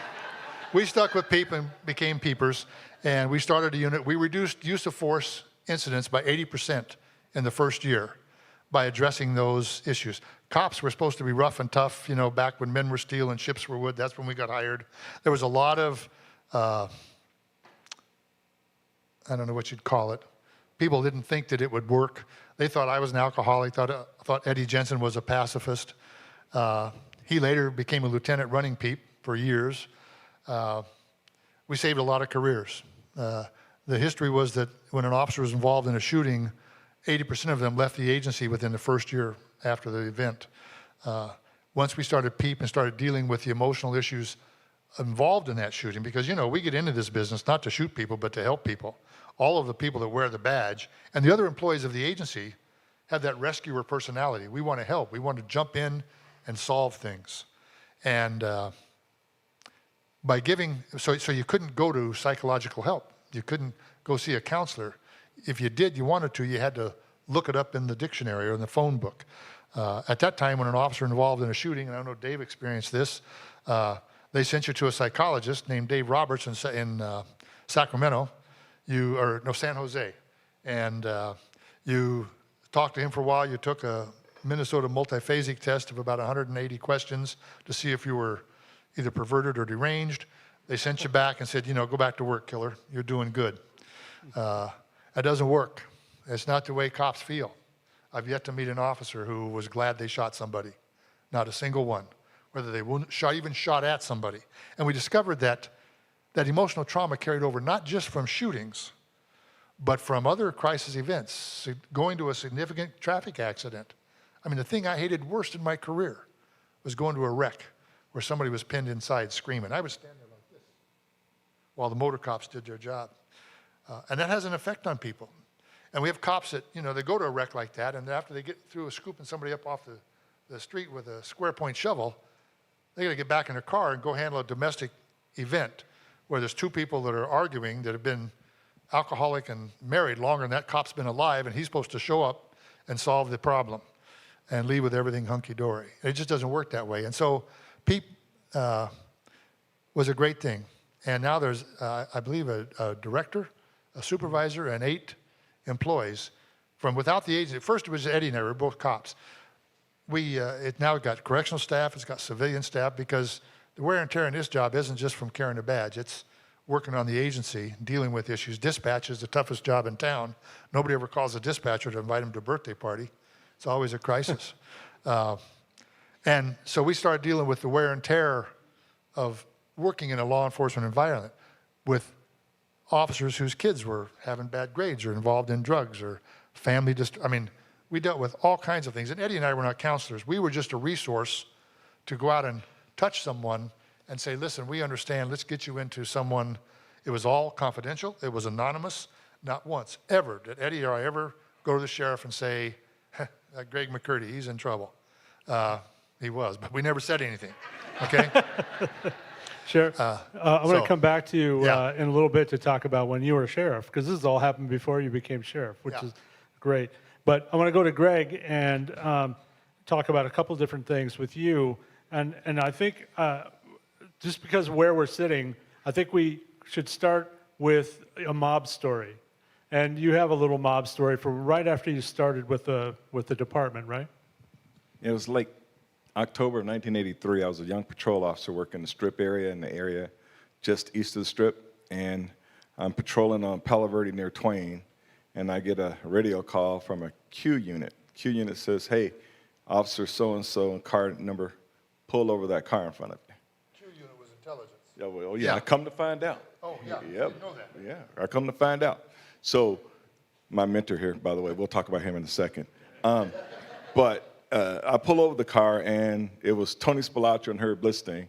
we stuck with PEEP and became peepers, and we started a unit. We reduced use of force incidents by 80% in the first year by addressing those issues. Cops were supposed to be rough and tough, back when men were steel and ships were wood. That's when we got hired. There was a lot of, I don't know what you'd call it. People didn't think that it would work. They thought I was an alcoholic, thought Eddie Jensen was a pacifist. He later became a lieutenant running PEEP for years. we saved a lot of careers. The history was that when an officer was involved in a shooting, 80% of them left the agency within the first year after the event. Once we started PEEP and started dealing with the emotional issues involved in that shooting, because, you know, we get into this business not to shoot people, but to help people. All of the people that wear the badge and the other employees of the agency have that rescuer personality. We want to help. We want to jump in and solve things. And by giving, so you couldn't go to psychological help. You couldn't go see a counselor. If you did, you wanted to, you had to look it up in the dictionary or in the phone book. At that time, when an officer involved in a shooting, and I know Dave experienced this, they sent you to a psychologist named Dave Roberts in Sacramento, San Jose. And you talked to him for a while. You took a Minnesota multiphasic test of about 180 questions to see if you were either perverted or deranged. They sent you back and said, you know, go back to work, killer. You're doing good. That doesn't work. It's not the way cops feel. I've yet to meet an officer who was glad they shot somebody. Not a single one. Whether they even shot at somebody. And we discovered that emotional trauma carried over not just from shootings, but from other crisis events, going to a significant traffic accident. I mean, the thing I hated worst in my career was going to a wreck where somebody was pinned inside screaming. I would stand there like this while the motor cops did their job. And that has an effect on people. And we have cops that, you know, they go to a wreck like that, and after they get through scooping somebody up off the street with a square point shovel, they got to get back in their car and go handle a domestic event where there's two people that are arguing that have been alcoholic and married longer than that cop's been alive, and he's supposed to show up and solve the problem and leave with everything hunky-dory. It just doesn't work that way. And so PEEP was a great thing. And now there's, I believe, a director, a supervisor, and 8 employees from without the agency. First it was Eddie and I, we were both cops. It now got correctional staff, it's got civilian staff, because the wear and tear in this job isn't just from carrying a badge, it's working on the agency, dealing with issues. Dispatch is the toughest job in town. Nobody ever calls a dispatcher to invite him to a birthday party. It's always a crisis. And so we started dealing with the wear and tear of working in a law enforcement environment with officers whose kids were having bad grades or involved in drugs or family we dealt with all kinds of things. And Eddie and I were not counselors. We were just a resource to go out and touch someone and say, listen, we understand, let's get you into someone. It was all confidential. It was anonymous. Not once, ever, did Eddie or I ever go to the sheriff and say, that Greg McCurdy, he's in trouble. He was, but we never said anything, okay? Sheriff, I'm going to come back to you Yeah. in a little bit to talk about when you were sheriff, because this has all happened before you became sheriff, which Yeah. is great. But I want to go to Greg and talk about a couple different things with you. And I think just because of where we're sitting, I think we should start with a mob story. And you have a little mob story from right after you started with the department, right? It was like October of 1983. I was a young patrol officer working the strip area in the area just east of the strip. And I'm patrolling on Palo Verde near Twain. And I get a radio call from a Q unit. Q unit says, hey, officer so-and-so and car number, pull over that car in front of you. Q unit was intelligence. Yeah, well, yeah, Yeah. I come to find out. Oh, yeah, Yep. didn't know that. Yeah, I come to find out. So my mentor here, by the way, we'll talk about him in a second. But I pull over the car, and it was Tony Spilotro and Herb Blitzstein.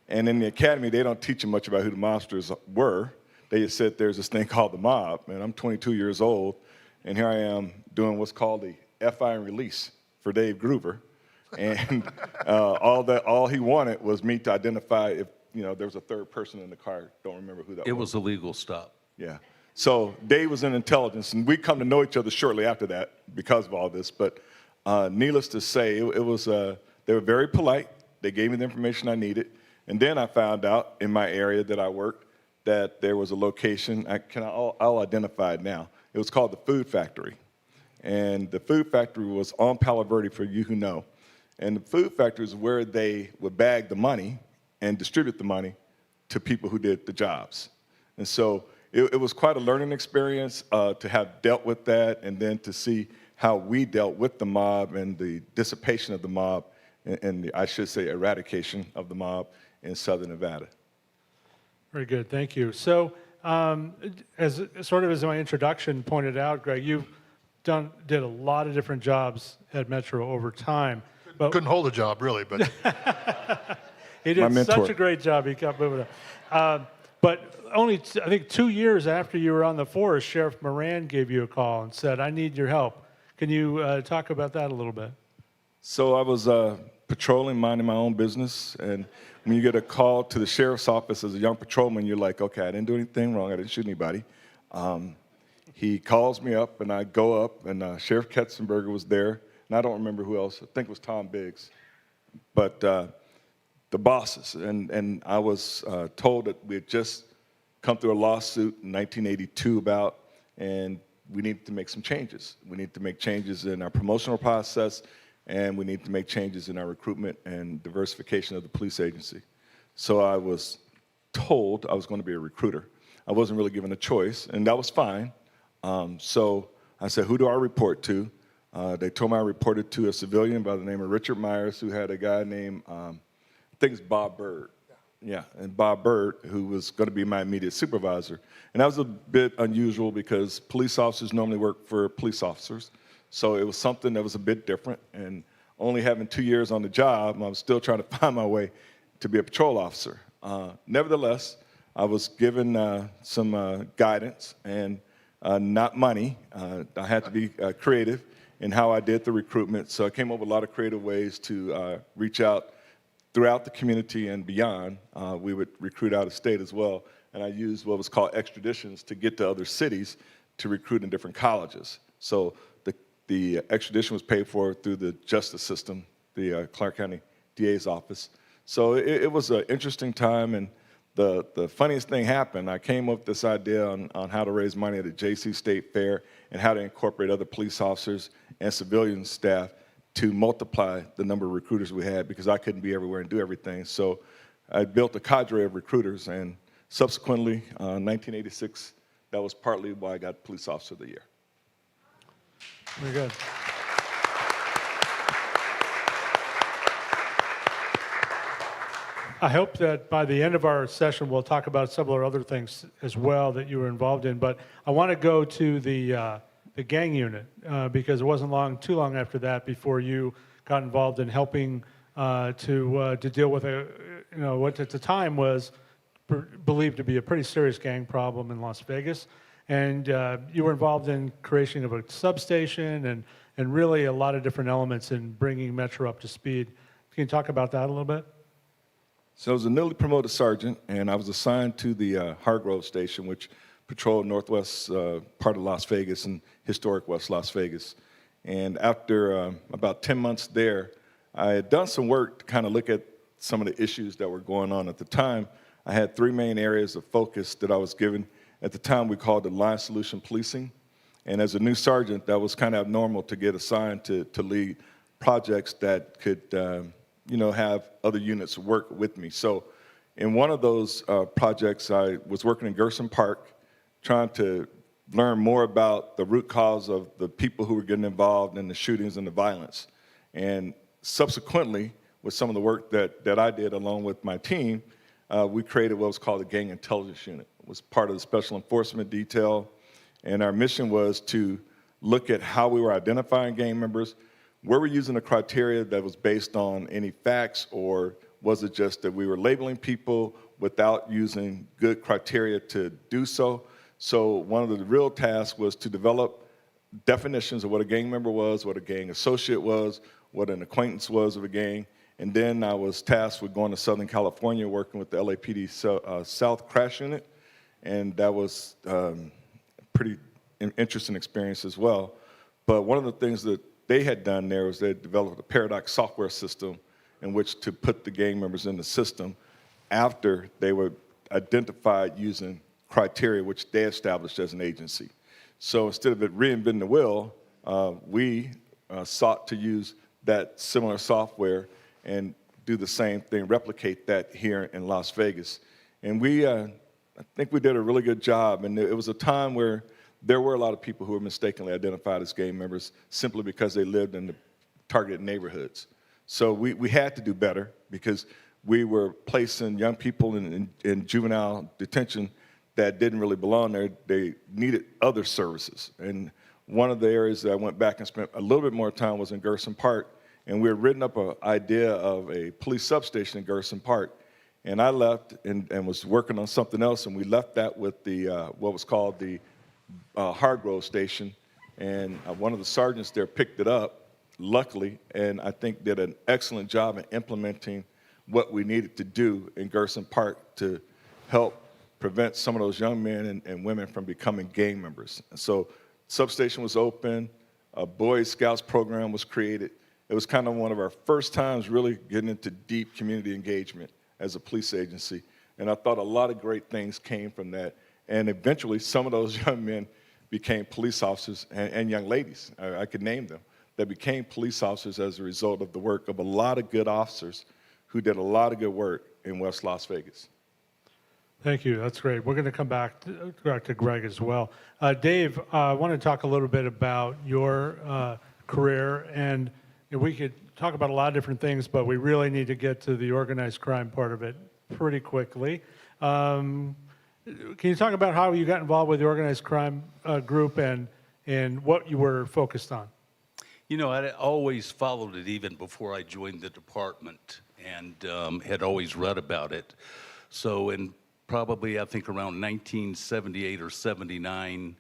And in the academy, they don't teach you much about who the mobsters were. They just said there's this thing called the mob, and I'm 22 years old, and here I am doing what's called the FI and release for Dave Groover. And all he wanted was me to identify if there was a third person in the car. Don't remember who that was. It was a legal stop. Yeah. So Dave was in intelligence, and we come to know each other shortly after that because of all this. But needless to say, it was they were very polite. They gave me the information I needed. And then I found out in my area that I worked that there was a location. I'll identify it now. It was called the Food Factory. And the Food Factory was on Palo Verde, for you who know. And the Food Factory is where they would bag the money and distribute the money to people who did the jobs. And so it was quite a learning experience to have dealt with that, and then to see how we dealt with the mob and the dissipation of the mob, and I should say eradication of the mob in Southern Nevada. Very good, thank you. So, as sort of as my introduction pointed out, Greg, you've did a lot of different jobs at Metro over time. But Couldn't hold a job, really, but he My did mentor. such a great job. He kept moving up. But only, I think, 2 years after you were on the force, Sheriff Moran gave you a call and said, "I need your help." Can you talk about that a little bit? So I was patrolling, minding my own business, and when you get a call to the sheriff's office as a young patrolman, you're like, okay, I didn't do anything wrong. I didn't shoot anybody. He calls me up, and I go up, and Sheriff Ketzenberger was there, and I don't remember who else. I think it was Tom Biggs. But the bosses, and I was told that we had just come through a lawsuit in 1982 about, and we needed to make some changes. We need to make changes in our promotional process, and we need to make changes in our recruitment and diversification of the police agency. So I was told I was going to be a recruiter. I wasn't really given a choice, and that was fine. So I said, who do I report to? They told me I reported to a civilian by the name of Richard Myers, who had a guy named, I think it's Bob Bird. Yeah, and Bob Bird, who was going to be my immediate supervisor. And that was a bit unusual because police officers normally work for police officers. So it was something that was a bit different. And only having 2 years on the job, I was still trying to find my way to be a patrol officer. Nevertheless, I was given some guidance and not money. I had to be creative in how I did the recruitment. So I came up with a lot of creative ways to reach out throughout the community and beyond. We would recruit out of state as well. And I used what was called extraditions to get to other cities to recruit in different colleges. So the extradition was paid for through the justice system, the Clark County DA's office. So it was an interesting time, and the funniest thing happened. I came up with this idea on how to raise money at the JC State Fair and how to incorporate other police officers and civilian staff to multiply the number of recruiters we had, because I couldn't be everywhere and do everything. So I built a cadre of recruiters, and subsequently, 1986, that was partly why I got Police Officer of the Year. Very good. I hope that by the end of our session, we'll talk about several other things as well that you were involved in. But I want to go to the gang unit because it wasn't too long after that before you got involved in helping to deal with what at the time was believed to be a pretty serious gang problem in Las Vegas. And you were involved in creation of a substation and really a lot of different elements in bringing Metro up to speed. Can you talk about that a little bit? So I was a newly promoted sergeant, and I was assigned to the Hargrove Station, which patrolled northwest part of Las Vegas and historic West Las Vegas. And after about 10 months there, I had done some work to kind of look at some of the issues that were going on at the time. I had 3 main areas of focus that I was given. At the time, we called it line solution policing. And as a new sergeant, that was kind of abnormal to get assigned to lead projects that could have other units work with me. So in one of those projects, I was working in Gerson Park, trying to learn more about the root cause of the people who were getting involved in the shootings and the violence. And subsequently, with some of the work that I did along with my team, we created what was called the Gang Intelligence Unit. It was part of the Special Enforcement Detail, and our mission was to look at how we were identifying gang members. Were we using a criteria that was based on any facts, or was it just that we were labeling people without using good criteria to do so? So one of the real tasks was to develop definitions of what a gang member was, what a gang associate was, what an acquaintance was of a gang. And then I was tasked with going to Southern California, working with the LAPD South Crash Unit. And that was a pretty interesting experience as well. But one of the things that they had done there was they developed a Paradox software system in which to put the gang members in the system after they were identified using criteria which they established as an agency. So instead of it reinventing the wheel, we sought to use that similar software and do the same thing, replicate that here in Las Vegas. And I think we did a really good job. And it was a time where there were a lot of people who were mistakenly identified as gang members simply because they lived in the targeted neighborhoods. So we had to do better because we were placing young people in juvenile detention that didn't really belong there. They needed other services. And one of the areas that I went back and spent a little bit more time was in Gerson Park. And we had written up an idea of a police substation in Gerson Park. And I left and was working on something else, and we left that with the what was called the Hargrove Station. And one of the sergeants there picked it up, luckily, and I think did an excellent job in implementing what we needed to do in Gerson Park to help prevent some of those young men and women from becoming gang members. And so substation was open, a Boy Scouts program was created. It was kind of one of our first times really getting into deep community engagement as a police agency. And I thought a lot of great things came from that. And eventually some of those young men became police officers, and young ladies, I could name them, that became police officers as a result of the work of a lot of good officers who did a lot of good work in West Las Vegas. Thank you. That's great. We're going to come back to Greg as well. Dave, I want to talk a little bit about your career, and we could talk about a lot of different things, but we really need to get to the organized crime part of it pretty quickly. Can you talk about how you got involved with the organized crime group and what you were focused on? You know, I always followed it even before I joined the department, and had always read about it. So in probably, I think around 1978 or 79,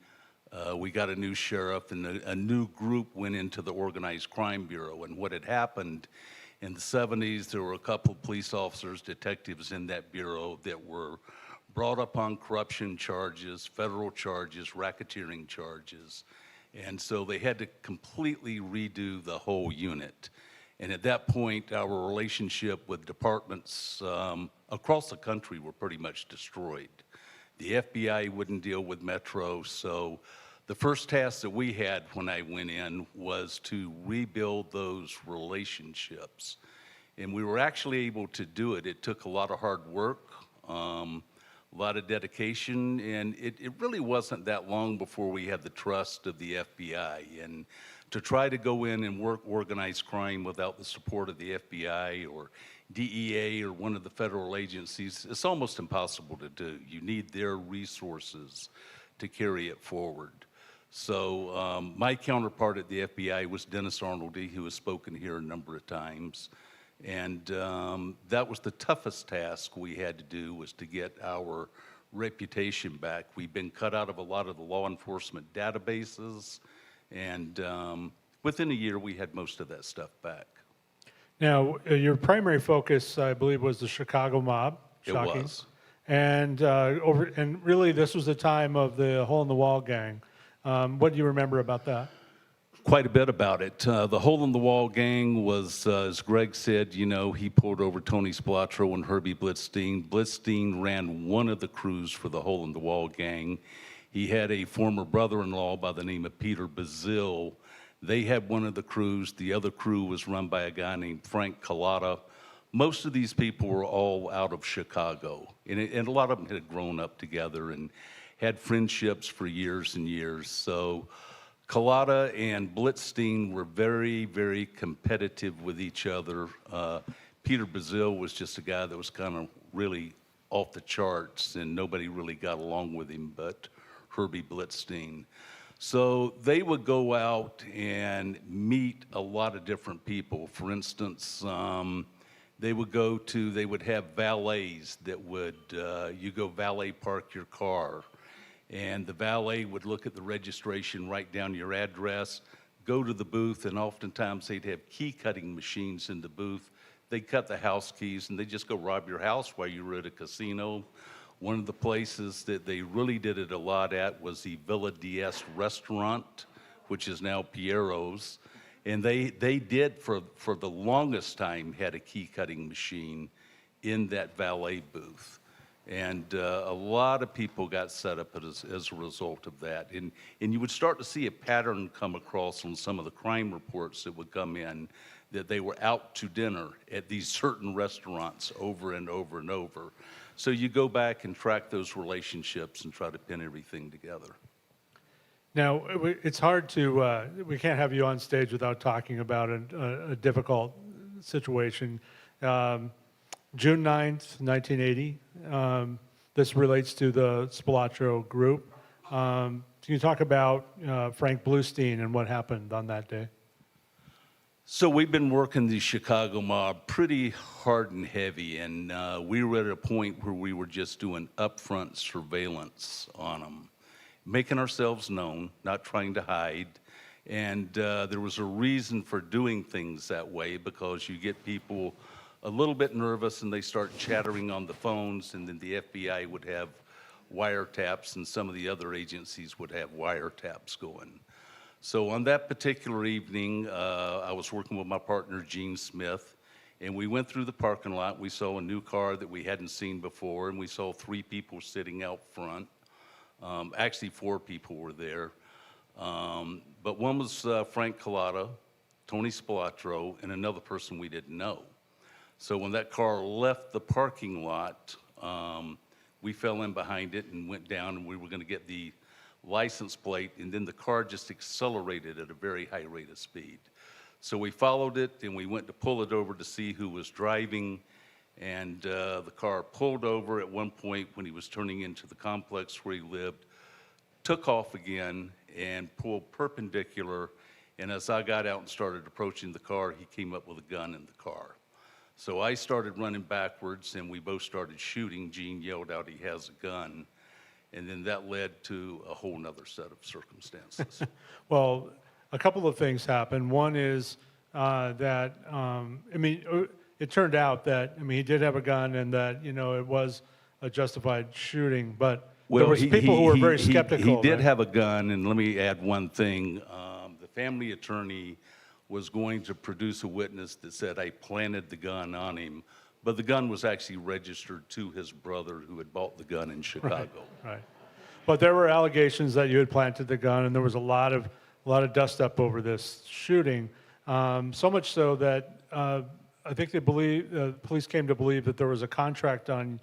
we got a new sheriff, and a new group went into the Organized Crime Bureau. And what had happened in the 70s, there were a couple of police officers, detectives in that bureau that were brought up on corruption charges, federal charges, racketeering charges. And so they had to completely redo the whole unit. And at that point, our relationship with departments across the country were pretty much destroyed. The FBI wouldn't deal with Metro, so the first task that we had when I went in was to rebuild those relationships. And we were actually able to do it. It took a lot of hard work, a lot of dedication, and it really wasn't that long before we had the trust of the FBI. And to try to go in and work organized crime without the support of the FBI or DEA or one of the federal agencies, it's almost impossible to do. You need their resources to carry it forward. So my counterpart at the FBI was Dennis Arnoldy, who has spoken here a number of times. And that was the toughest task we had to do, was to get our reputation back. We've been cut out of a lot of the law enforcement databases, and within a year we had most of that stuff back. Now, your primary focus, I believe, was the Chicago mob. Shocking. It was. And and really, this was the time of the Hole in the Wall gang. What do you remember about that? Quite a bit about it. The Hole in the Wall gang was, as Greg said, you know, he pulled over Tony Spilotro and Herbie Blitzstein. Blitzstein ran one of the crews for the Hole in the Wall gang. He had a former brother-in-law by the name of Peter Bazile. They had one of the crews. The other crew was run by a guy named Frank Collada. Most of these people were all out of Chicago, and a lot of them had grown up together and had friendships for years and years. So Collada and Blitzstein were very, very competitive with each other. Peter Bazile was just a guy that was kind of really off the charts, and nobody really got along with him but Herbie Blitzstein. So they would go out and meet a lot of different people. For instance, they would have valets that would, you go valet park your car, and the valet would look at the registration, write down your address, go to the booth, and oftentimes they'd have key cutting machines in the booth. They'd cut the house keys, and they'd just go rob your house while you were at a casino. One of the places that they really did it a lot at was the Villa DS restaurant, which is now Piero's. And they did, for the longest time, had a key cutting machine in that valet booth. And a lot of people got set up as a result of that. And you would start to see a pattern come across on some of the crime reports that would come in, that they were out to dinner at these certain restaurants over and over and over. So you go back and track those relationships and try to pin everything together. Now, it's hard to, we can't have you on stage without talking about a difficult situation. June 9th, 1980. This relates to the Spilatro group. Can you talk about Frank Bluestein and what happened on that day? So we've been working the Chicago mob pretty hard and heavy, and we were at a point where we were just doing upfront surveillance on them, making ourselves known, not trying to hide. And there was a reason for doing things that way, because you get people a little bit nervous and they start chattering on the phones, and then the FBI would have wiretaps and some of the other agencies would have wiretaps going. So on that particular evening, I was working with my partner, Gene Smith, and we went through the parking lot. We saw a new car that we hadn't seen before, and we saw 3 people sitting out front. Actually, 4 people were there. But one was Frank Collada, Tony Spilatro, and another person we didn't know. So when that car left the parking lot, we fell in behind it and went down, and we were going to get the license plate, and then the car just accelerated at a very high rate of speed. So we followed it, and we went to pull it over to see who was driving, and the car pulled over at one point when he was turning into the complex where he lived, took off again, and pulled perpendicular, and as I got out and started approaching the car, he came up with a gun in the car. So I started running backwards, and we both started shooting. Gene yelled out he has a gun. And then that led to a whole nother set of circumstances. Well, a couple of things happened. One is it turned out that, he did have a gun, and that, it was a justified shooting, but there was people who were very skeptical. He did have a gun, and let me add one thing. The family attorney was going to produce a witness that said I planted the gun on him, but the gun was actually registered to his brother who had bought the gun in Chicago. Right. But there were allegations that you had planted the gun, and there was a lot of dust up over this shooting. So much so that I think the police came to believe that there was a contract on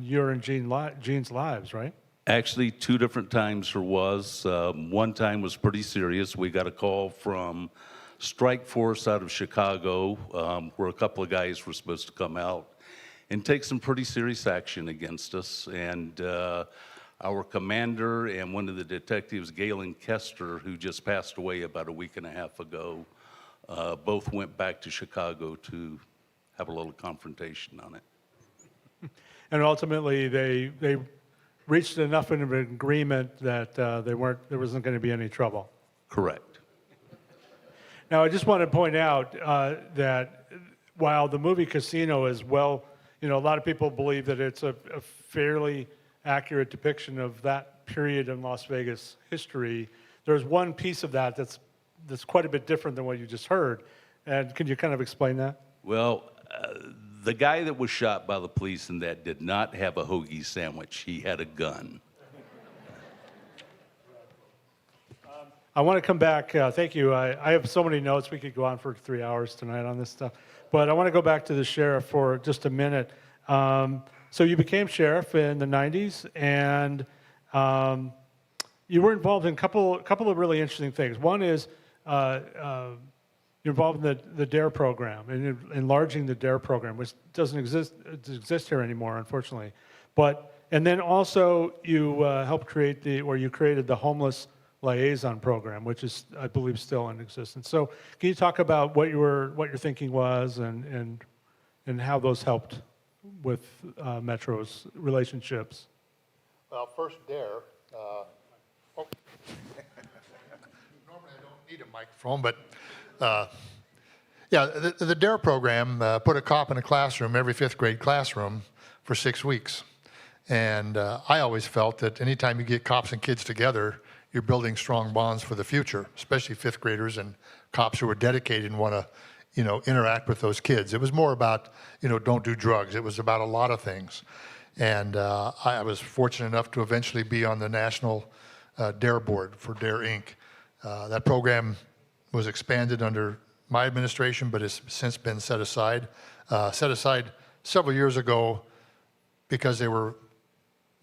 your and Gene's lives, right? Actually, 2 different times there was. One time was pretty serious. We got a call from Strike Force out of Chicago, where a couple of guys were supposed to come out and take some pretty serious action against us. And our commander and one of the detectives, Galen Kester, who just passed away about a week and a half ago, both went back to Chicago to have a little confrontation on it. And ultimately, they reached enough of an agreement that there wasn't going to be any trouble. Correct. Now, I just want to point out that while the movie Casino is a lot of people believe that it's a fairly accurate depiction of that period in Las Vegas history, there's one piece of that that's quite a bit different than what you just heard. And can you kind of explain that? Well, the guy that was shot by the police in that did not have a hoagie sandwich. He had a gun. I want to come back. Thank you. I have so many notes. We could go on for 3 hours tonight on this stuff. But I want to go back to the sheriff for just a minute. So you became sheriff in the 90s, and you were involved in a couple of really interesting things. One is you're involved in the DARE program, and enlarging the DARE program, which doesn't exist here anymore, unfortunately. And then also you helped create you created the homeless liaison program, which is, I believe, still in existence. So can you talk about what your thinking was and how those helped with Metro's relationships? Well, first, DARE. Normally I don't need a microphone, but the DARE program put a cop in a classroom, every 5th grade classroom, for 6 weeks. And I always felt that anytime you get cops and kids together, you're building strong bonds for the future, especially 5th graders and cops who are dedicated and want to, interact with those kids. It was more about, don't do drugs. It was about a lot of things. And I was fortunate enough to eventually be on the national DARE board for DARE Inc. That program was expanded under my administration, but has since been set aside. Several years ago because they were,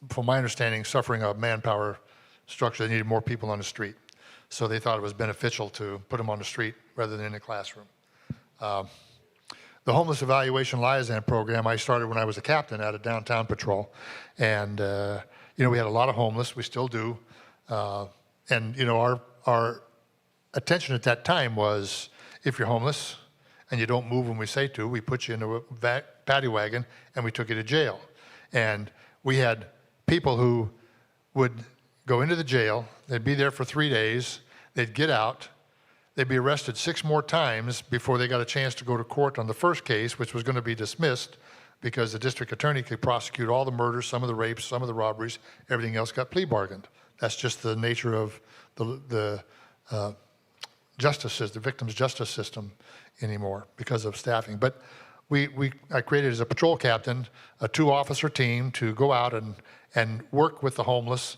from my understanding, suffering a manpower structure. They needed more people on the street. So they thought it was beneficial to put them on the street rather than in the classroom. The Homeless Evaluation Liaison Program I started when I was a captain at a downtown patrol. And, we had a lot of homeless, we still do. Our attention at that time was, if you're homeless and you don't move when we say to, we put you in a paddy wagon and we took you to jail. And we had people who would go into the jail, they'd be there for 3 days, they'd get out, they'd be arrested 6 more times before they got a chance to go to court on the first case, which was going to be dismissed because the district attorney could prosecute all the murders, some of the rapes, some of the robberies, everything else got plea bargained. That's just the nature of the victim's justice system anymore because of staffing. But I created as a patrol captain a 2-officer team to go out and work with the homeless.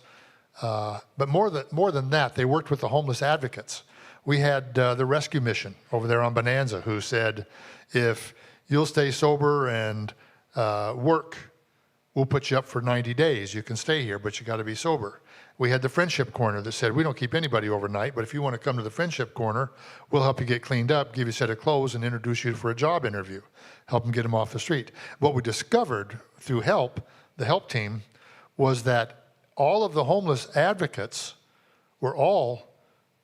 But more than that, they worked with the homeless advocates. We had the rescue mission over there on Bonanza who said, if you'll stay sober and work, we'll put you up for 90 days. You can stay here, but you got to be sober. We had the Friendship Corner that said, we don't keep anybody overnight, but if you want to come to the Friendship Corner, we'll help you get cleaned up, give you a set of clothes, and introduce you for a job interview, help them get them off the street. What we discovered through the help team, was that all of the homeless advocates were all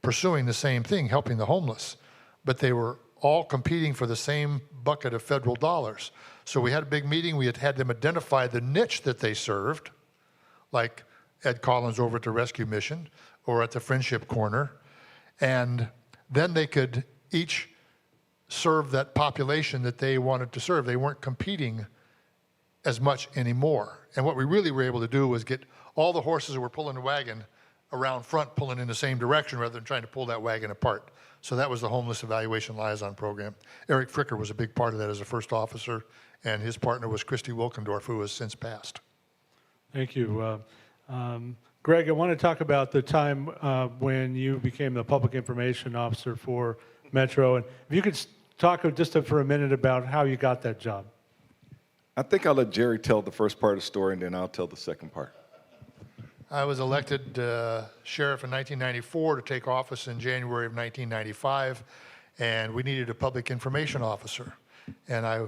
pursuing the same thing, helping the homeless, but they were all competing for the same bucket of federal dollars. So we had a big meeting, we had them identify the niche that they served, like Ed Collins over at the Rescue Mission or at the Friendship Corner, and then they could each serve that population that they wanted to serve. They weren't competing as much anymore. And what we really were able to do was get all the horses that were pulling the wagon around front pulling in the same direction rather than trying to pull that wagon apart. So that was the Homeless Evaluation Liaison Program. Eric Fricker was a big part of that as a first officer, and his partner was Christy Wilkendorf, who has since passed. Thank you. Greg, I want to talk about the time when you became the public information officer for Metro. And if you could talk just for a minute about how you got that job. I think I'll let Jerry tell the first part of the story, and then I'll tell the second part. I was elected sheriff in 1994 to take office in January of 1995, and we needed a public information officer. And I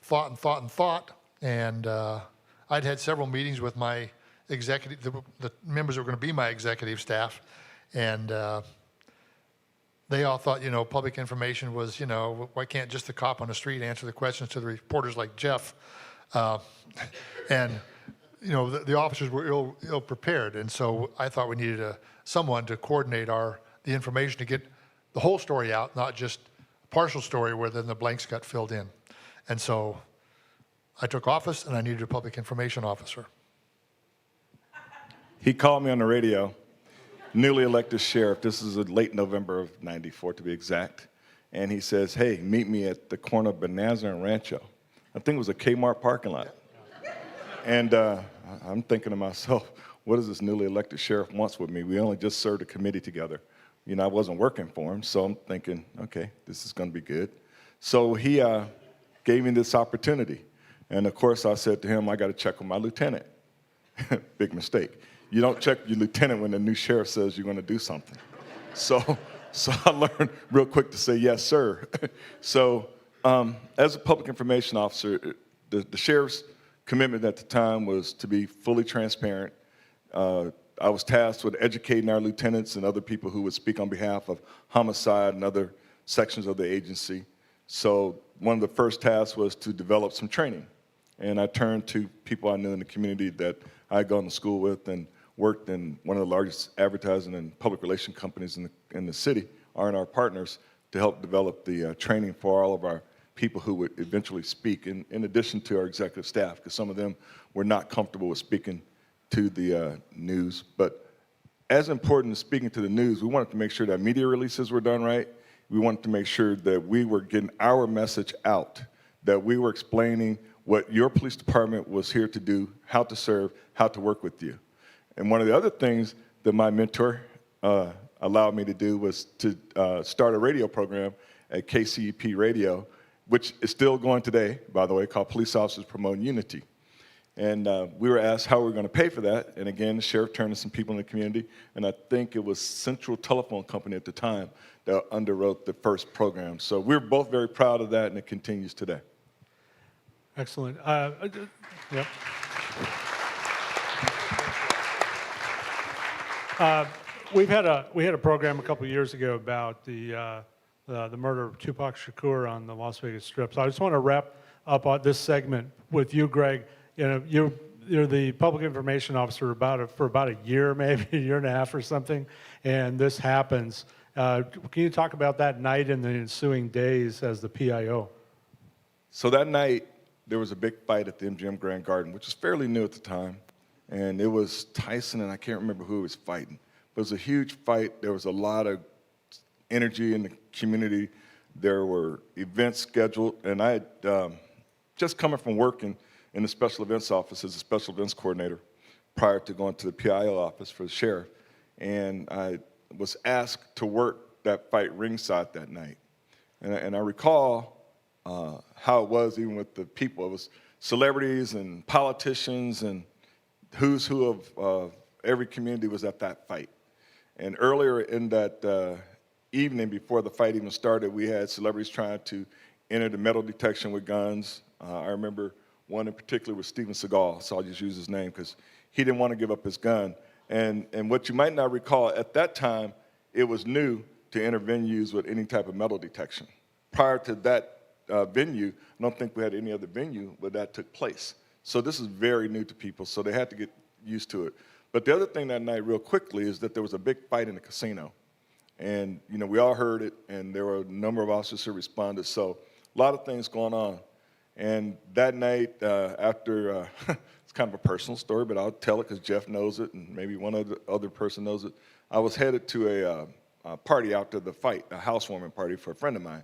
thought and thought and thought, and I'd had several meetings with my executive, the members that were going to be my executive staff, and they all thought, public information was, why can't just the cop on the street answer the questions to the reporters like Jeff? The officers were ill prepared, and so I thought we needed someone to coordinate the information to get the whole story out, not just a partial story where then the blanks got filled in. And so I took office, and I needed a public information officer. He called me on the radio, newly elected sheriff. This is late November of '94 to be exact. And he says, hey, meet me at the corner of Bonanza and Rancho. I think it was a Kmart parking lot. And I'm thinking to myself, what does this newly elected sheriff wants with me? We only just served a committee together. I wasn't working for him, so I'm thinking, okay, this is going to be good. So he gave me this opportunity. And of course, I said to him, I got to check with my lieutenant. Big mistake. You don't check your lieutenant when the new sheriff says you're going to do something. So I learned real quick to say, yes, sir. So as a public information officer, the sheriff's commitment at the time was to be fully transparent. I was tasked with educating our lieutenants and other people who would speak on behalf of homicide and other sections of the agency. So one of the first tasks was to develop some training. And I turned to people I knew in the community that I had gone to school with and worked in one of the largest advertising and public relation companies in the city, R&R Partners, to help develop the training for all of our people who would eventually speak, in addition to our executive staff, because some of them were not comfortable with speaking to the news. But as important as speaking to the news, we wanted to make sure that media releases were done right. We wanted to make sure that we were getting our message out, that we were explaining what your police department was here to do, how to serve, how to work with you. And one of the other things that my mentor allowed me to do was to start a radio program at KCEP Radio, which is still going today, by the way, called Police Officers Promoting Unity. And we were asked how we were going to pay for that. And again, the sheriff turned to some people in the community, and I think it was Central Telephone Company at the time that underwrote the first program. So we're both very proud of that, and it continues today. Excellent. Yep. We had a program a couple years ago about the murder of Tupac Shakur on the Las Vegas Strip. So I just want to wrap up on this segment with you, Greg. You know, you're the public information officer for about a year, maybe a year and a half or something, and this happens. Can you talk about that night and the ensuing days as the PIO? So that night, there was a big fight at the MGM Grand Garden, which was fairly new at the time. And it was Tyson, and I can't remember who was fighting. But it was a huge fight. There was a lot of energy in the community. There were events scheduled. And I had just coming from working in the special events office as a special events coordinator prior to going to the PIO office for the sheriff. And I was asked to work that fight ringside that night. And I recall how it was even with the people. It was celebrities and politicians and who's who of every community was at that fight. And earlier in that evening, before the fight even started, we had celebrities trying to enter the metal detection with guns. I remember one in particular was Steven Seagal, so I'll just use his name because he didn't want to give up his gun. And what you might not recall, at that time, it was new to enter venues with any type of metal detection. Prior to that venue, I don't think we had any other venue where that took place. So this is very new to people, so they had to get used to it. But the other thing that night, real quickly, is that there was a big fight in the casino. And, you know, we all heard it, and there were a number of officers who responded. So a lot of things going on. And that night, after, it's kind of a personal story, but I'll tell it because Jeff knows it, and maybe one other person knows it. I was headed to a party after the fight, a housewarming party for a friend of mine.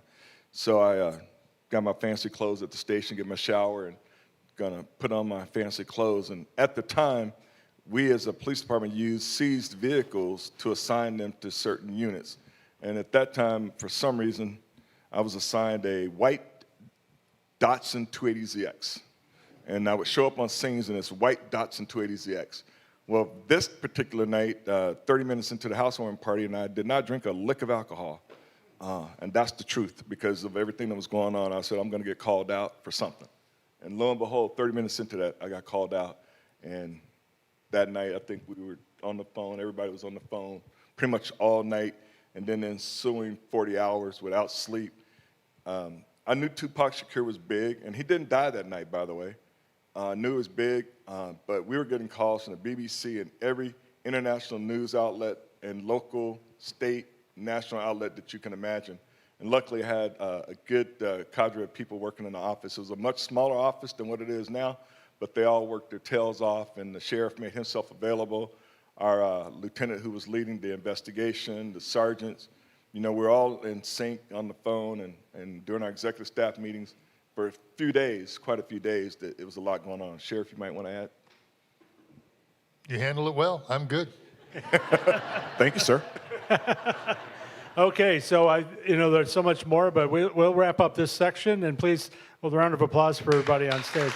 So I got my fancy clothes at the station, get my shower, and gonna put on my fancy clothes. And at the time, we as a police department used seized vehicles to assign them to certain units. And at that time, for some reason, I was assigned a white Datsun 280ZX. And I would show up on scenes in this white Datsun 280ZX. Well, this particular night, 30 minutes into the housewarming party, and I did not drink a lick of alcohol. And that's the truth, because of everything that was going on. I said, I'm gonna get called out for something. And lo and behold, 30 minutes into that, I got called out. And that night, I think we were on the phone. Everybody was on the phone pretty much all night. And then the ensuing 40 hours without sleep. I knew Tupac Shakur was big, and he didn't die that night, by the way. I knew it was big, but we were getting calls from the BBC and every international news outlet and local, state, national outlet that you can imagine. And luckily, I had a good cadre of people working in the office. It was a much smaller office than what it is now, but they all worked their tails off, and the sheriff made himself available. Our lieutenant who was leading the investigation, the sergeants, you know, we're all in sync on the phone, and during our executive staff meetings for a few days, quite a few days, that it was a lot going on. Sheriff, you might want to add? You handle it well. I'm good. Thank you, sir. Okay, so there's so much more, but we'll wrap up this section, and please, with a round of applause for everybody on stage.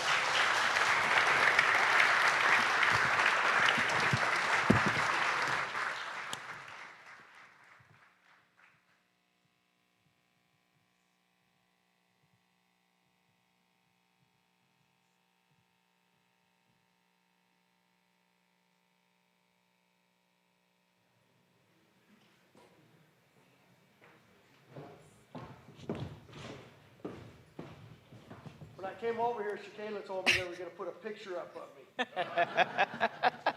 When I came over here, Shakayla told me they were going to put a picture up of me.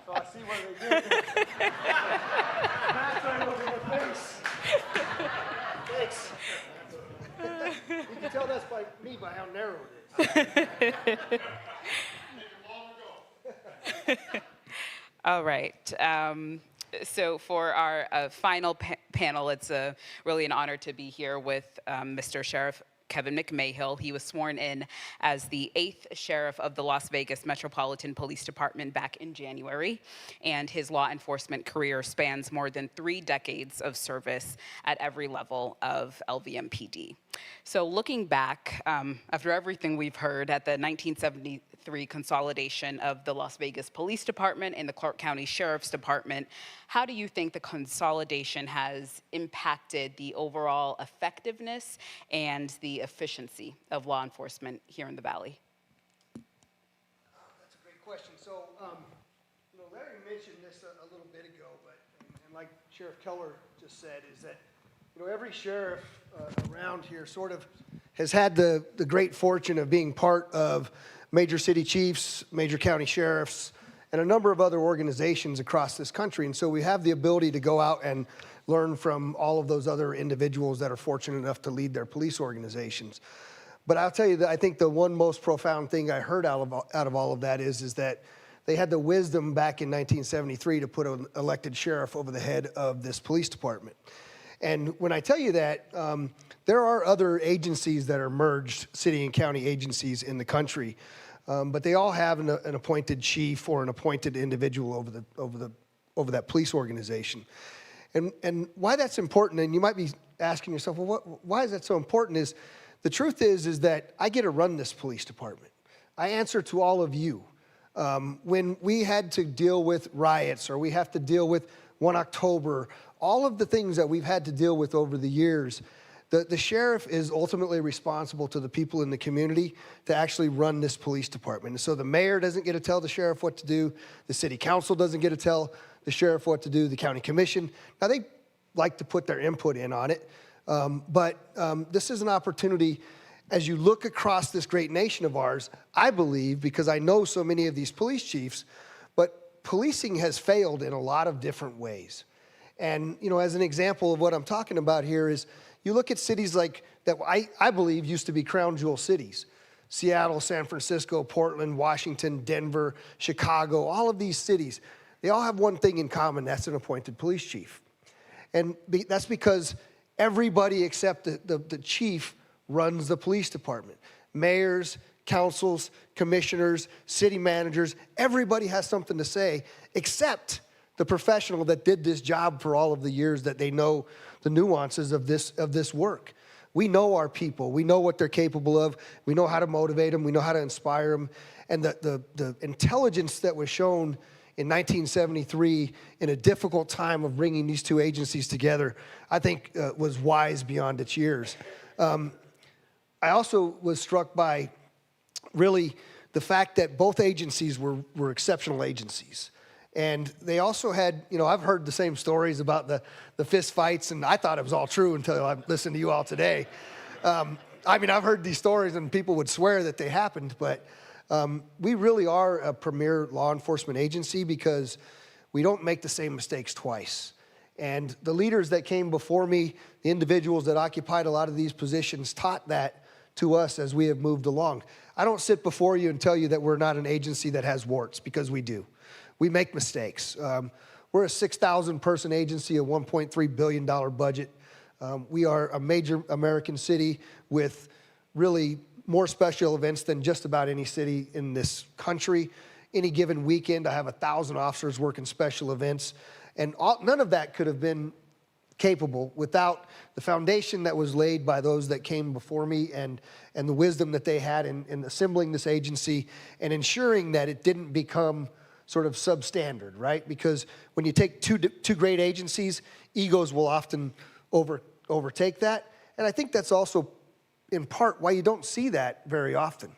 So I see what they did there. That's right over your face. Thanks. You can tell that's by me by how narrow it is. All right. So for our final panel, it's really an honor to be here with Mr. Sheriff Kevin McMahill. He was sworn in as the 8th sheriff of the Las Vegas Metropolitan Police Department back in January, and his law enforcement career spans more than 3 decades of service at every level of LVMPD. So looking back, after everything we've heard at the 1973 consolidation of the Las Vegas Police Department and the Clark County Sheriff's Department, how do you think the consolidation has impacted the overall effectiveness and the efficiency of law enforcement here in the Valley? So, Larry mentioned this a little bit ago, but, and like Sheriff Keller just said, is that, every sheriff around here sort of has had the great fortune of being part of major city chiefs, major county sheriffs, and a number of other organizations across this country. And so we have the ability to go out and learn from all of those other individuals that are fortunate enough to lead their police organizations. But I'll tell you that I think the one most profound thing I heard out of all of that is that they had the wisdom back in 1973 to put an elected sheriff over the head of this police department. And when I tell you that, there are other agencies that are merged, city and county agencies in the country, but they all have an appointed chief or an appointed individual over that police organization. And why that's important, and you might be asking yourself, well, why is that so important? Is the truth is that I get to run this police department. I answer to all of you. When we had to deal with riots or we have to deal with 1 October, all of the things that we've had to deal with over the years, the sheriff is ultimately responsible to the people in the community to actually run this police department. And so the mayor doesn't get to tell the sheriff what to do. The city council doesn't get to tell the sheriff what to do. The county commission. Now, they like to put their input in on it. But this is an opportunity as you look across this great nation of ours, I believe, because I know so many of these police chiefs, but policing has failed in a lot of different ways. And, as an example of what I'm talking about here is you look at cities like that I believe used to be crown jewel cities. Seattle, San Francisco, Portland, Washington, Denver, Chicago, all of these cities, they all have one thing in common, that's an appointed police chief. And that's because everybody except the chief runs the police department. Mayors, councils, commissioners, city managers, everybody has something to say except the professional that did this job for all of the years that they know the nuances of this work. We know our people. We know what they're capable of. We know how to motivate them. We know how to inspire them. And the intelligence that was shown in 1973 in a difficult time of bringing these two agencies together, I think was wise beyond its years. I also was struck by really the fact that both agencies were exceptional agencies. And they also had, I've heard the same stories about the fist fights, and I thought it was all true until I listened to you all today. I've heard these stories, and people would swear that they happened, but we really are a premier law enforcement agency because we don't make the same mistakes twice. And the leaders that came before me, the individuals that occupied a lot of these positions, taught that to us as we have moved along. I don't sit before you and tell you that we're not an agency that has warts, because we do. We make mistakes. We're a 6,000 person agency, a $1.3 billion budget. We are a major American city with really more special events than just about any city in this country. Any given weekend, I have 1,000 officers working special events. And none of that could have been capable without the foundation that was laid by those that came before me and the wisdom that they had in assembling this agency and ensuring that it didn't become sort of substandard, right? Because when you take two great agencies, egos will often overtake that. And I think that's also in part why you don't see that very often.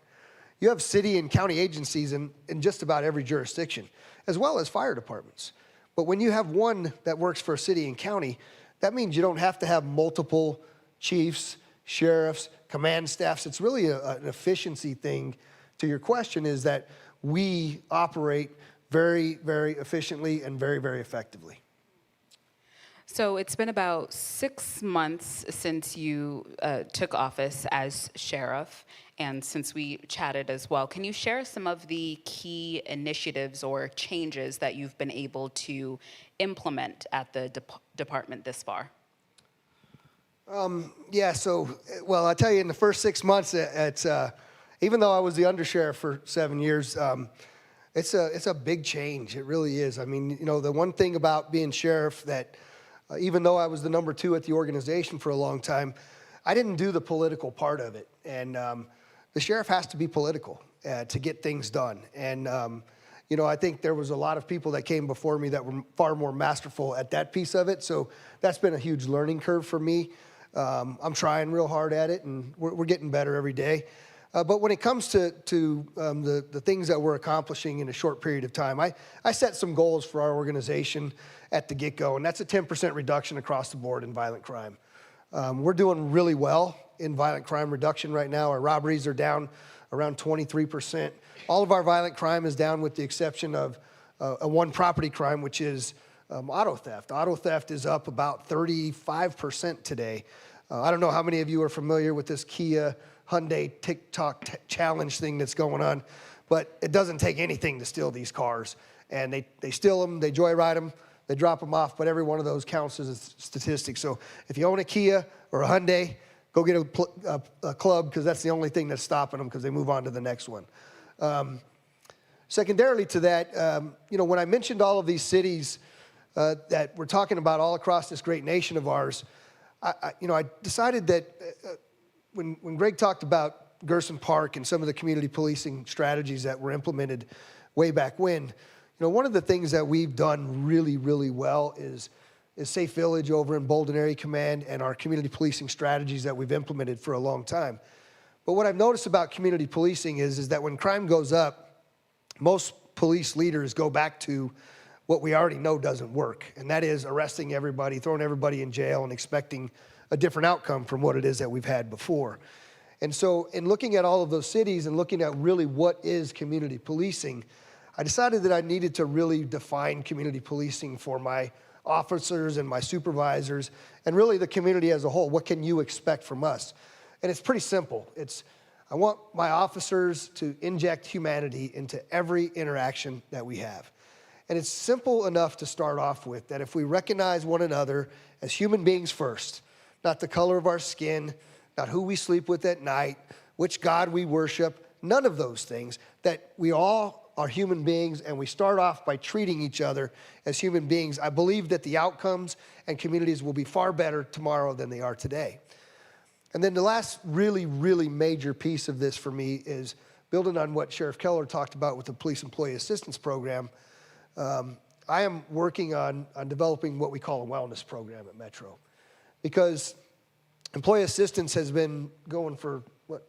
You have city and county agencies in just about every jurisdiction, as well as fire departments. But when you have one that works for a city and county, that means you don't have to have multiple chiefs, sheriffs, command staffs. It's really an efficiency thing. To your question is that we operate very, very efficiently and very, very effectively. So it's been about 6 months since you took office as sheriff, and since we chatted as well. Can you share some of the key initiatives or changes that you've been able to implement at the department this far? Well, I'll tell you, in the first 6 months, it's even though I was the undersheriff for 7 years, it's a big change. It really is. I mean, the one thing about being sheriff that even though I was the number 2 at the organization for a long time, I didn't do the political part of it. And the sheriff has to be political to get things done. And, I think there was a lot of people that came before me that were far more masterful at that piece of it. So that's been a huge learning curve for me. I'm trying real hard at it, and we're getting better every day. But when it comes to the things that we're accomplishing in a short period of time, I set some goals for our organization at the get-go, and that's a 10% reduction across the board in violent crime. We're doing really well in violent crime reduction right now. Our robberies are down around 23%. All of our violent crime is down with the exception of one property crime, which is auto theft. Auto theft is up about 35% today. I don't know how many of you are familiar with this Kia Hyundai TikTok challenge thing that's going on, but it doesn't take anything to steal these cars. And they steal them, they joyride them, they drop them off, but every one of those counts as a statistic. So if you own a Kia or a Hyundai, go get a club, because that's the only thing that's stopping them, because they move on to the next one. Secondarily to that, when I mentioned all of these cities that we're talking about all across this great nation of ours, I decided that when Greg talked about Gerson Park and some of the community policing strategies that were implemented way back when, one of the things that we've done really, really well is Safe Village over in Bolden Area Command and our community policing strategies that we've implemented for a long time. But what I've noticed about community policing is that when crime goes up, most police leaders go back to what we already know doesn't work, and that is arresting everybody, throwing everybody in jail, and expecting a different outcome from what it is that we've had before. And so in looking at all of those cities and looking at really what is community policing, I decided that I needed to really define community policing for my officers and my supervisors and really the community as a whole. What can you expect from us? And it's pretty simple. I want my officers to inject humanity into every interaction that we have. And it's simple enough to start off with, that if we recognize one another as human beings first, not the color of our skin, not who we sleep with at night, which God we worship, none of those things, that we all are human beings and we start off by treating each other as human beings, I believe that the outcomes and communities will be far better tomorrow than they are today. And then the last really, really major piece of this for me is building on what Sheriff Keller talked about with the Police Employee Assistance Program. I am working on developing what we call a wellness program at Metro, because employee assistance has been going for,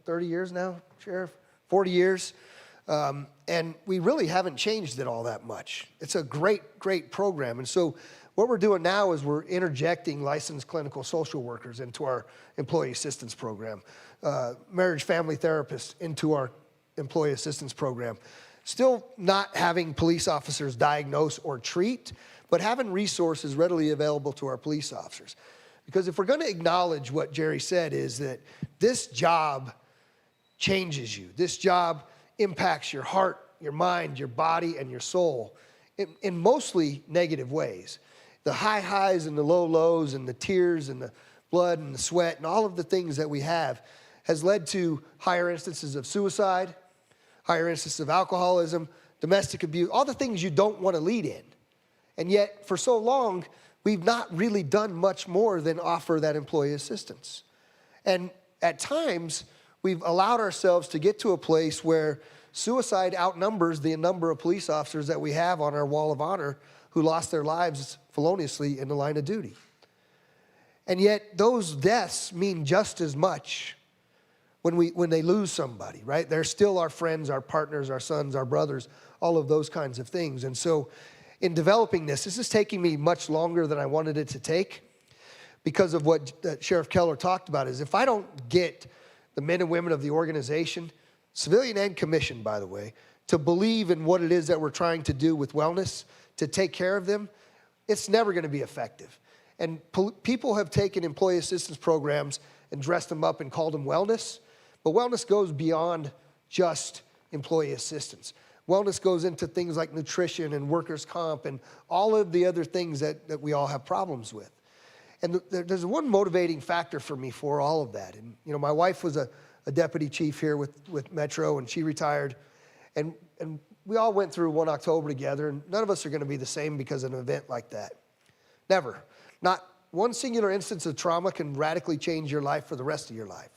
30 years now, Sheriff? 40 years. And we really haven't changed it all that much. It's a great, great program. And so what we're doing now is we're interjecting licensed clinical social workers into our employee assistance program, marriage family therapists into our employee assistance program. Still not having police officers diagnose or treat, but having resources readily available to our police officers. Because if we're going to acknowledge what Jerry said, is that this job changes you. This job impacts your heart, your mind, your body, and your soul in mostly negative ways. The high highs and the low lows and the tears and the blood and the sweat and all of the things that we have has led to higher instances of suicide, higher instances of alcoholism, domestic abuse, all the things you don't want to lead in. And yet, for so long, we've not really done much more than offer that employee assistance. And at times, we've allowed ourselves to get to a place where suicide outnumbers the number of police officers that we have on our wall of honor who lost their lives feloniously in the line of duty. And yet, those deaths mean just as much when they lose somebody, right? They're still our friends, our partners, our sons, our brothers, all of those kinds of things. And so in developing this is taking me much longer than I wanted it to take, because of what Sheriff Keller talked about, is if I don't get the men and women of the organization, civilian and commissioned, by the way, to believe in what it is that we're trying to do with wellness, to take care of them, it's never going to be effective. And people have taken employee assistance programs and dressed them up and called them wellness. But wellness goes beyond just employee assistance. Wellness goes into things like nutrition and workers' comp and all of the other things that we all have problems with. And there's one motivating factor for me for all of that. And my wife was a deputy chief here with Metro, and she retired. And we all went through 1 October together, and none of us are going to be the same because of an event like that. Never. Not one singular instance of trauma can radically change your life for the rest of your life.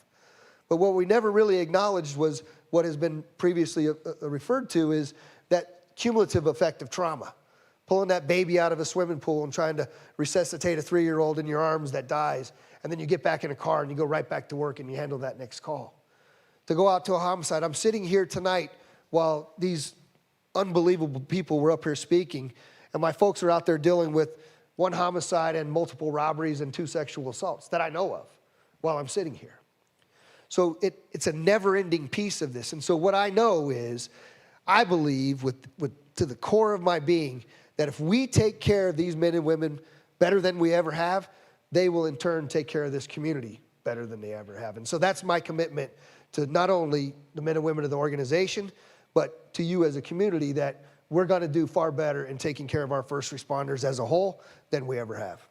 But what we never really acknowledged was what has been previously referred to is that cumulative effect of trauma. Pulling that baby out of a swimming pool and trying to resuscitate a 3-year-old in your arms that dies, and then you get back in a car and you go right back to work and you handle that next call. to go out to a homicide. I'm sitting here tonight while these unbelievable people were up here speaking, and my folks are out there dealing with 1 homicide and multiple robberies and 2 sexual assaults that I know of while I'm sitting here. So it's a never-ending piece of this. And so what I know is, I believe to the core of my being that if we take care of these men and women better than we ever have, they will in turn take care of this community better than they ever have. And so that's my commitment to not only the men and women of the organization, but to you as a community, that we're going to do far better in taking care of our first responders as a whole than we ever have.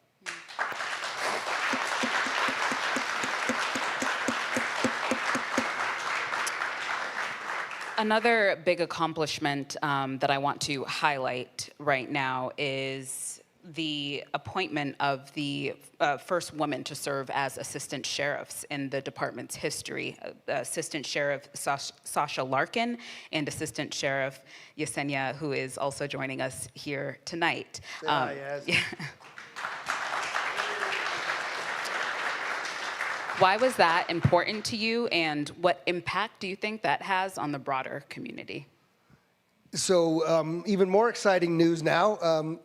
Another big accomplishment that I want to highlight right now is the appointment of the first woman to serve as assistant sheriffs in the department's history. Assistant Sheriff Sasha Larkin and Assistant Sheriff Yesenia, who is also joining us here tonight. Yeah. Why was that important to you, and what impact do you think that has on the broader community? So even more exciting news now.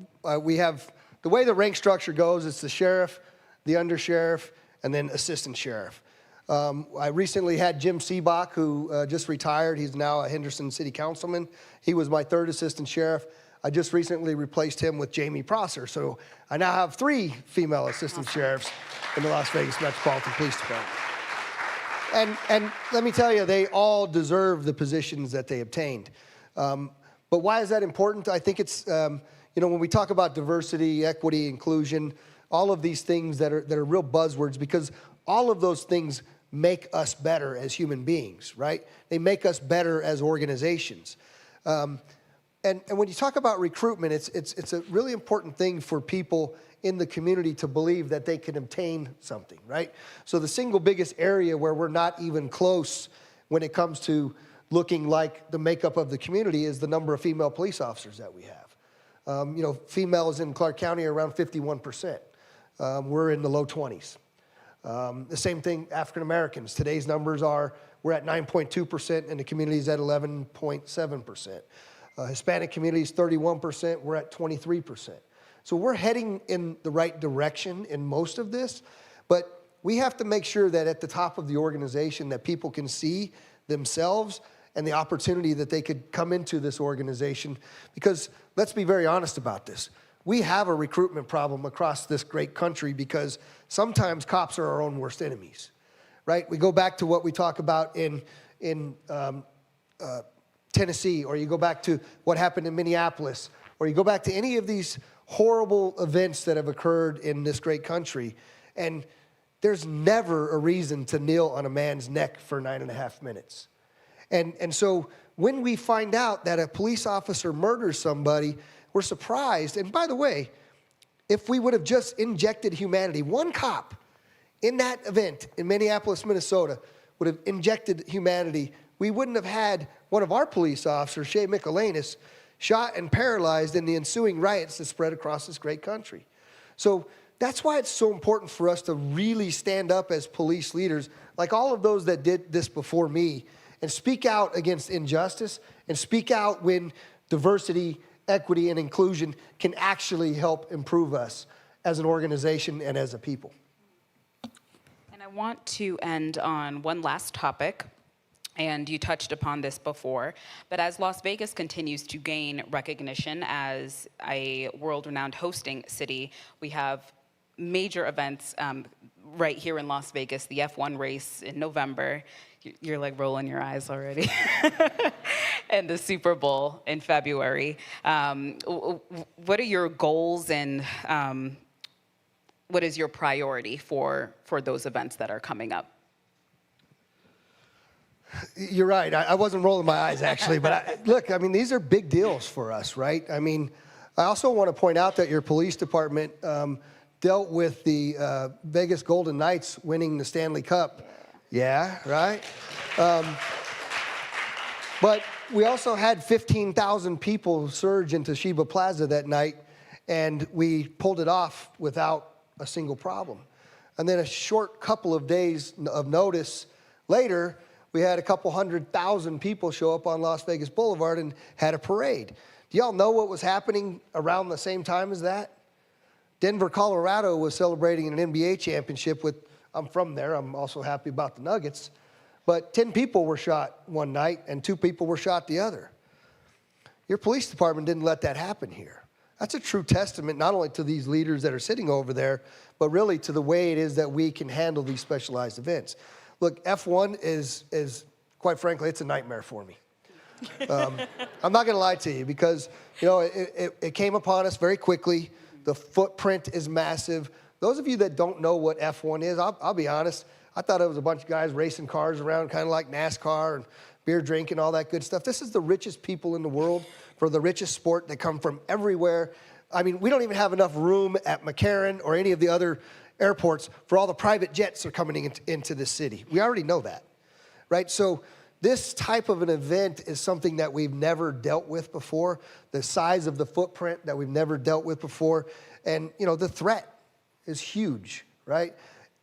We have, the way the rank structure goes, it's the sheriff, the undersheriff, and then assistant sheriff. I recently had Jim Seebach, who just retired. He's now a Henderson City Councilman. He was my 3rd assistant sheriff. I just recently replaced him with Jamie Prosser. So I now have 3 female assistant sheriffs in the Las Vegas Metropolitan Police Department. And let me tell you, they all deserve the positions that they obtained. But why is that important? I think it's, when we talk about diversity, equity, inclusion, all of these things that are real buzzwords, because all of those things make us better as human beings, right? They make us better as organizations. And when you talk about recruitment, it's a really important thing for people in the community to believe that they can obtain something, right? So the single biggest area where we're not even close when it comes to looking like the makeup of the community is the number of female police officers that we have. Females in Clark County are around 51%. We're in the low 20s. The same thing, African Americans. Today's numbers are, we're at 9.2%, and the community is at 11.7%. Hispanic community is 31%, we're at 23%. So we're heading in the right direction in most of this, but we have to make sure that at the top of the organization that people can see themselves and the opportunity that they could come into this organization, because let's be very honest about this. We have a recruitment problem across this great country because sometimes cops are our own worst enemies, right? We go back to what we talk about in Tennessee, or you go back to what happened in Minneapolis, or you go back to any of these horrible events that have occurred in this great country, and there's never a reason to kneel on a man's neck for 9.5 minutes. And so when we find out that a police officer murders somebody, we're surprised. And by the way, if we would have just injected humanity, one cop in that event in Minneapolis, Minnesota, would have injected humanity, we wouldn't have had one of our police officers, Shea Michelanis, shot and paralyzed in the ensuing riots that spread across this great country. So that's why it's so important for us to really stand up as police leaders, like all of those that did this before me, and speak out against injustice and speak out when diversity, equity, and inclusion can actually help improve us as an organization and as a people. And I want to end on one last topic. And you touched upon this before, but as Las Vegas continues to gain recognition as a world-renowned hosting city, we have major events right here in Las Vegas, the F1 race in November. You're like rolling your eyes already. And the Super Bowl in February. What are your goals, and what is your priority for those events that are coming up? You're right. I wasn't rolling my eyes, actually. But look, these are big deals for us, right? I also want to point out that your police department dealt with the Vegas Golden Knights winning the Stanley Cup. Yeah, right? But we also had 15,000 people surge into Sheba Plaza that night, and we pulled it off without a single problem. And then a short couple of days of notice later, we had a couple 100,000 people show up on Las Vegas Boulevard and had a parade. Do y'all know what was happening around the same time as that? Denver, Colorado was celebrating an NBA championship with, I'm from there, I'm also happy about the Nuggets, but 10 people were shot one night and 2 people were shot the other. Your police department didn't let that happen here. That's a true testament not only to these leaders that are sitting over there, but really to the way it is that we can handle these specialized events. Look, F1 is quite frankly, it's a nightmare for me. I'm not going to lie to you because, you know, it came upon us very quickly. The footprint is massive. Those of you that don't know what F1 is, I'll be honest, I thought it was a bunch of guys racing cars around kind of like NASCAR and beer drinking, all that good stuff. This is the richest people in the world for the richest sport. They come from everywhere. I mean, we don't even have enough room at McCarran or any of the other airports for all the private jets that are coming into this city. We already know that, right? So this type of an event is something that we've never dealt with before, the size of the footprint that we've never dealt with before. And, you know, the threat is huge, right?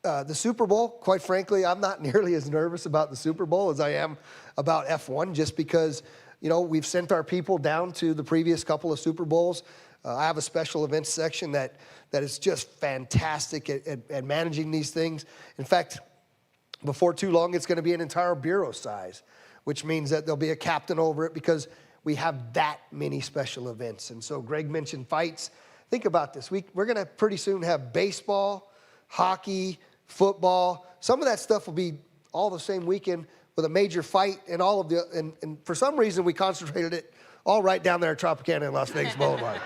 The Super Bowl, quite frankly, I'm not nearly as nervous about the Super Bowl as I am about F1, just because, you know, we've sent our people down to the previous couple of Super Bowls. I have a special events section that is just fantastic at managing these things. In fact, before too long, it's going to be an entire bureau size, which means that there'll be a captain over it because we have that many special events. And so Greg mentioned fights. Think about this. We're going to pretty soon have baseball, hockey, football. Some of that stuff will be all the same weekend with a major fight and all of the, and for some reason we concentrated it all right down there at Tropicana and Las Vegas Boulevard.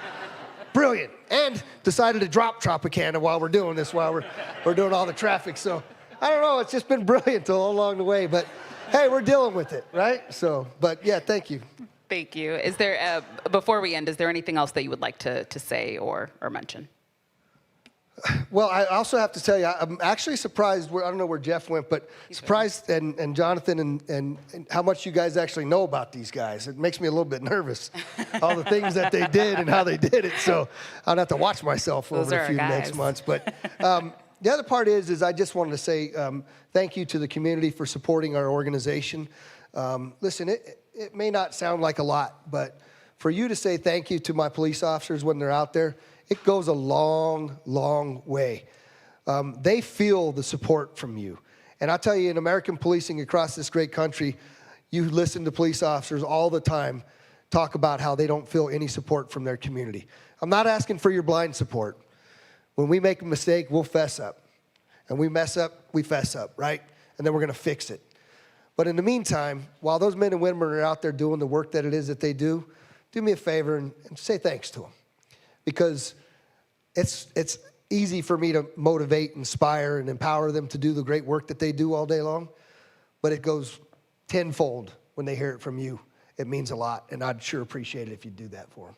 Brilliant. And decided to drop Tropicana while we're doing this, while we're doing all the traffic. So I don't know, it's just been brilliant all along the way, but hey, we're dealing with it, right? So, but yeah, thank you. Thank you. Is there, before we end, is there anything else that you would like to say or mention? Well, I also have to tell you, I'm actually surprised, I don't know where Jeff went, but surprised, and Jonathan, and how much you guys actually know about these guys. It makes me a little bit nervous, all the things that they did and how they did it. So I'll have to watch myself over a few next months. But the other part is I just wanted to say thank you to the community for supporting our organization. Listen, it may not sound like a lot, but for you to say thank you to my police officers when they're out there, it goes a long, long way. They feel the support from you. And I'll tell you, in American policing across this great country, you listen to police officers all the time talk about how they don't feel any support from their community. I'm not asking for your blind support. When we make a mistake, we'll fess up. And we mess up, we fess up, right? And then we're going to fix it. But in the meantime, while those men and women are out there doing the work that it is that they do me a favor and say thanks to them. Because it's easy for me to motivate, inspire, and empower them to do the great work that they do all day long, but it goes tenfold when they hear it from you. It means a lot, and I'd sure appreciate it if you'd do that for them.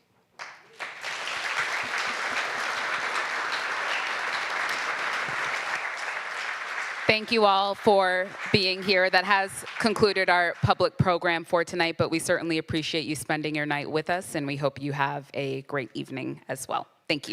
Thank you all for being here. That has concluded our public program for tonight, but we certainly appreciate you spending your night with us, and we hope you have a great evening as well. Thank you.